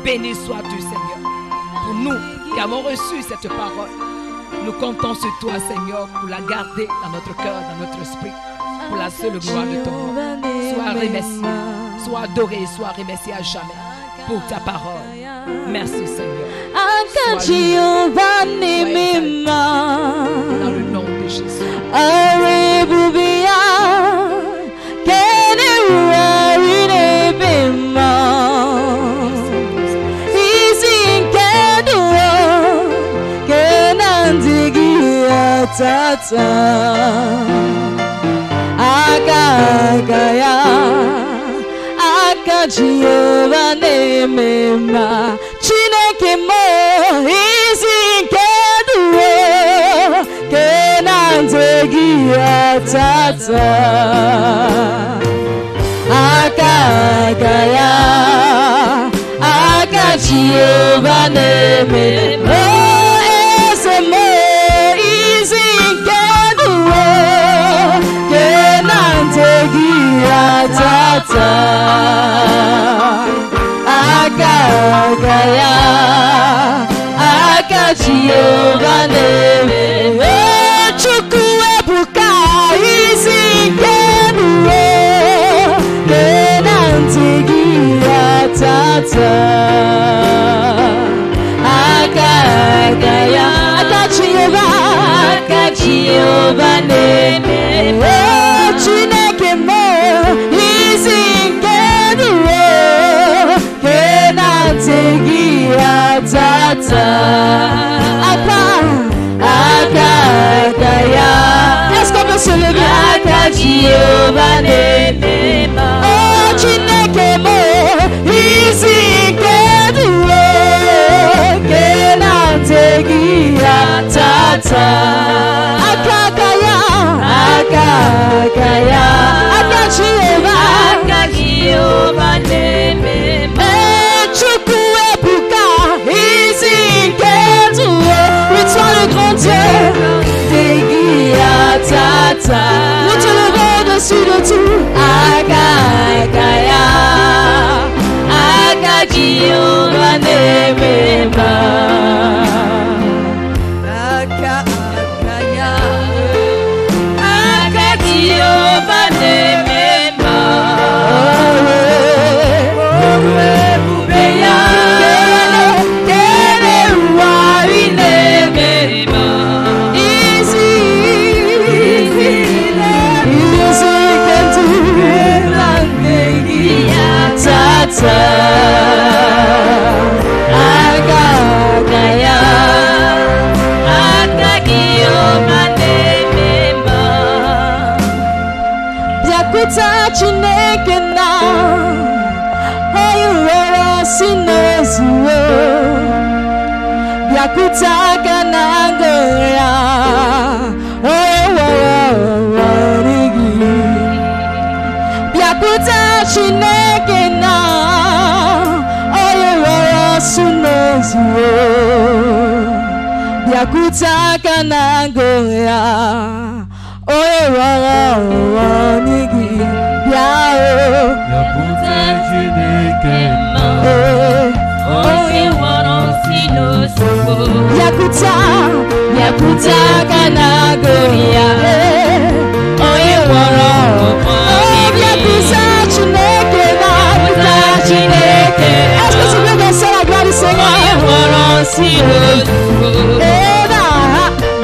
Béni sois-tu, Seigneur. Pour nous qui avons reçu cette parole, nous comptons sur toi, Seigneur, pour la garder dans notre cœur, dans notre esprit, pour la seule gloire de ton nom. Sois remercié, sois adoré, sois remercié à jamais pour ta parole. Merci, Seigneur. Sois dans le nom de Jésus. Tata Akagaya Akajiova Nemema Chineke mo Izinkeduo Kenanzegia Tata Akagaya Akajiova Nemema Tata Akagaya Akajiova Neme Chukwuebuka Izinkeduo Kenantegia Tata Akagaya Akajiova Neme Chineke mo Izinkeduo Kenantegia Tata Akagaya. Est-ce qu'on peut se lever? Akajiova Nemema Oh Chineke mo Izinkeduo Kenantegia Tata Akagaya Akagaya Akajiova Nemema Chukwuebuka Izinkeduo Oui, toi le grand Dieu Tegia Tata Nous te levons au-dessus de tout Akagaya Akajiova Nemema Akagaya Yakutaka nangoya Yakuta Chineke na Sunezio Yakutaka nangoya Nigi Yakuta Chineke na Yakuta kanagoria Oye woro Yakuta Chineke na Yakuta Chineke Est-ce que tu veux danser la gloire du Seigneur? Oye woro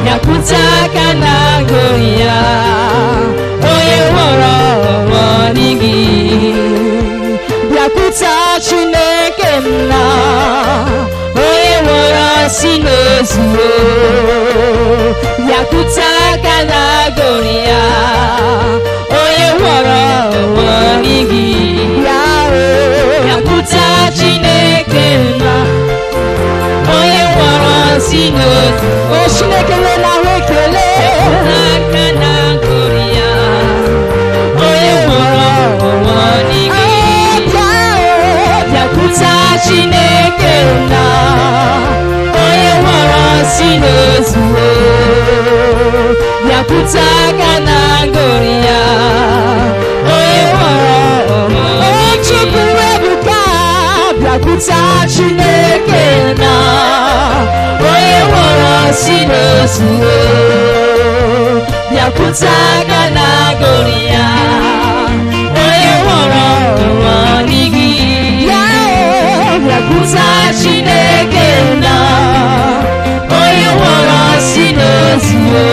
Yakuta kanagoria Oye woro nigi Yakuta Chineke na Sinozio Yakuta kanagoria Oye woro wanigi Yakuta Chineke na Oye woro sinozio O Chineke na wekele Yakuta kanagoria Oye woro wanigi Yakuta Chineke na Sinozio Yakuta kanagoria Oye woro Chukwu ebuka Yakuta Chineke na Oye woro Sinozio Yakuta kanagoria Oye woro wanigi Yakuta Chineke na Sinozio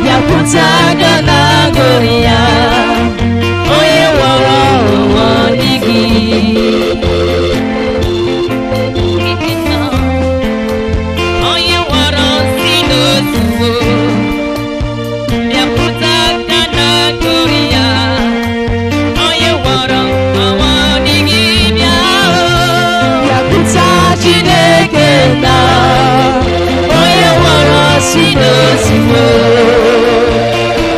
Yakuta kanagoria Oye woro wanigi Oye woro sinozio Yakuta kanagoria Oye woro wanigi Yakuta Chineke na Sinozio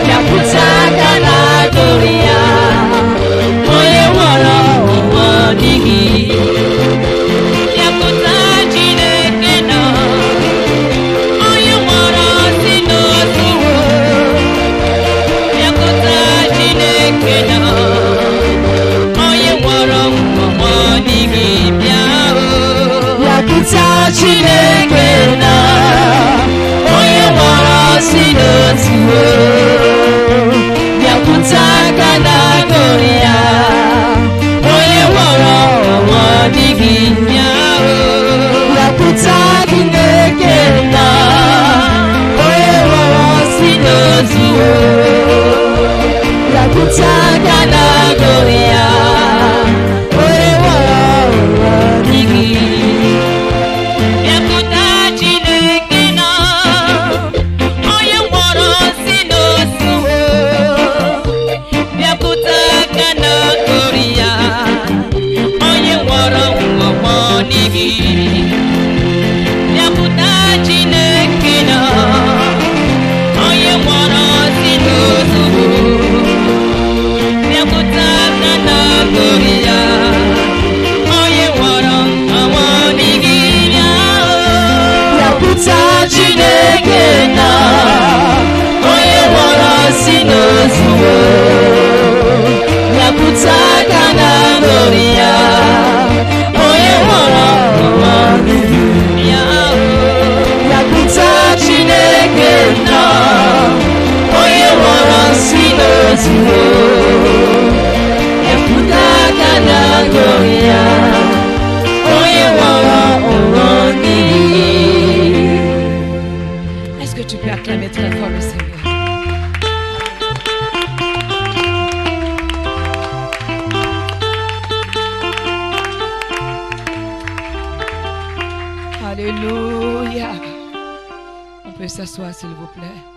Yakuta kanagoria Oye woro wanigi Yakuta Chineke na Oye woro sinozio Yakuta Chineke na Oye woro wanigi Yakuta Chineke na Sinozio Yakuta kanagoria Oye woro wanigi Yakuta Chineke na Oye woro sinozio Yakuta kanagoria Oye woro wanigi Yakuta Chineke na Yakuta Chineke na Oye woro sinozio Yakuta kanagoria Oye woro wanigi Yakuta Chineke na Oye woro sinozio Yakuta kanagoria Oye woro wanigi Yakuta Chineke na Oye woro sinozio Yakuta kanagoria Oye woro wanigi. Est-ce que tu peux acclamer très fort le Seigneur? Alléluia. On peut s'asseoir s'il vous plaît.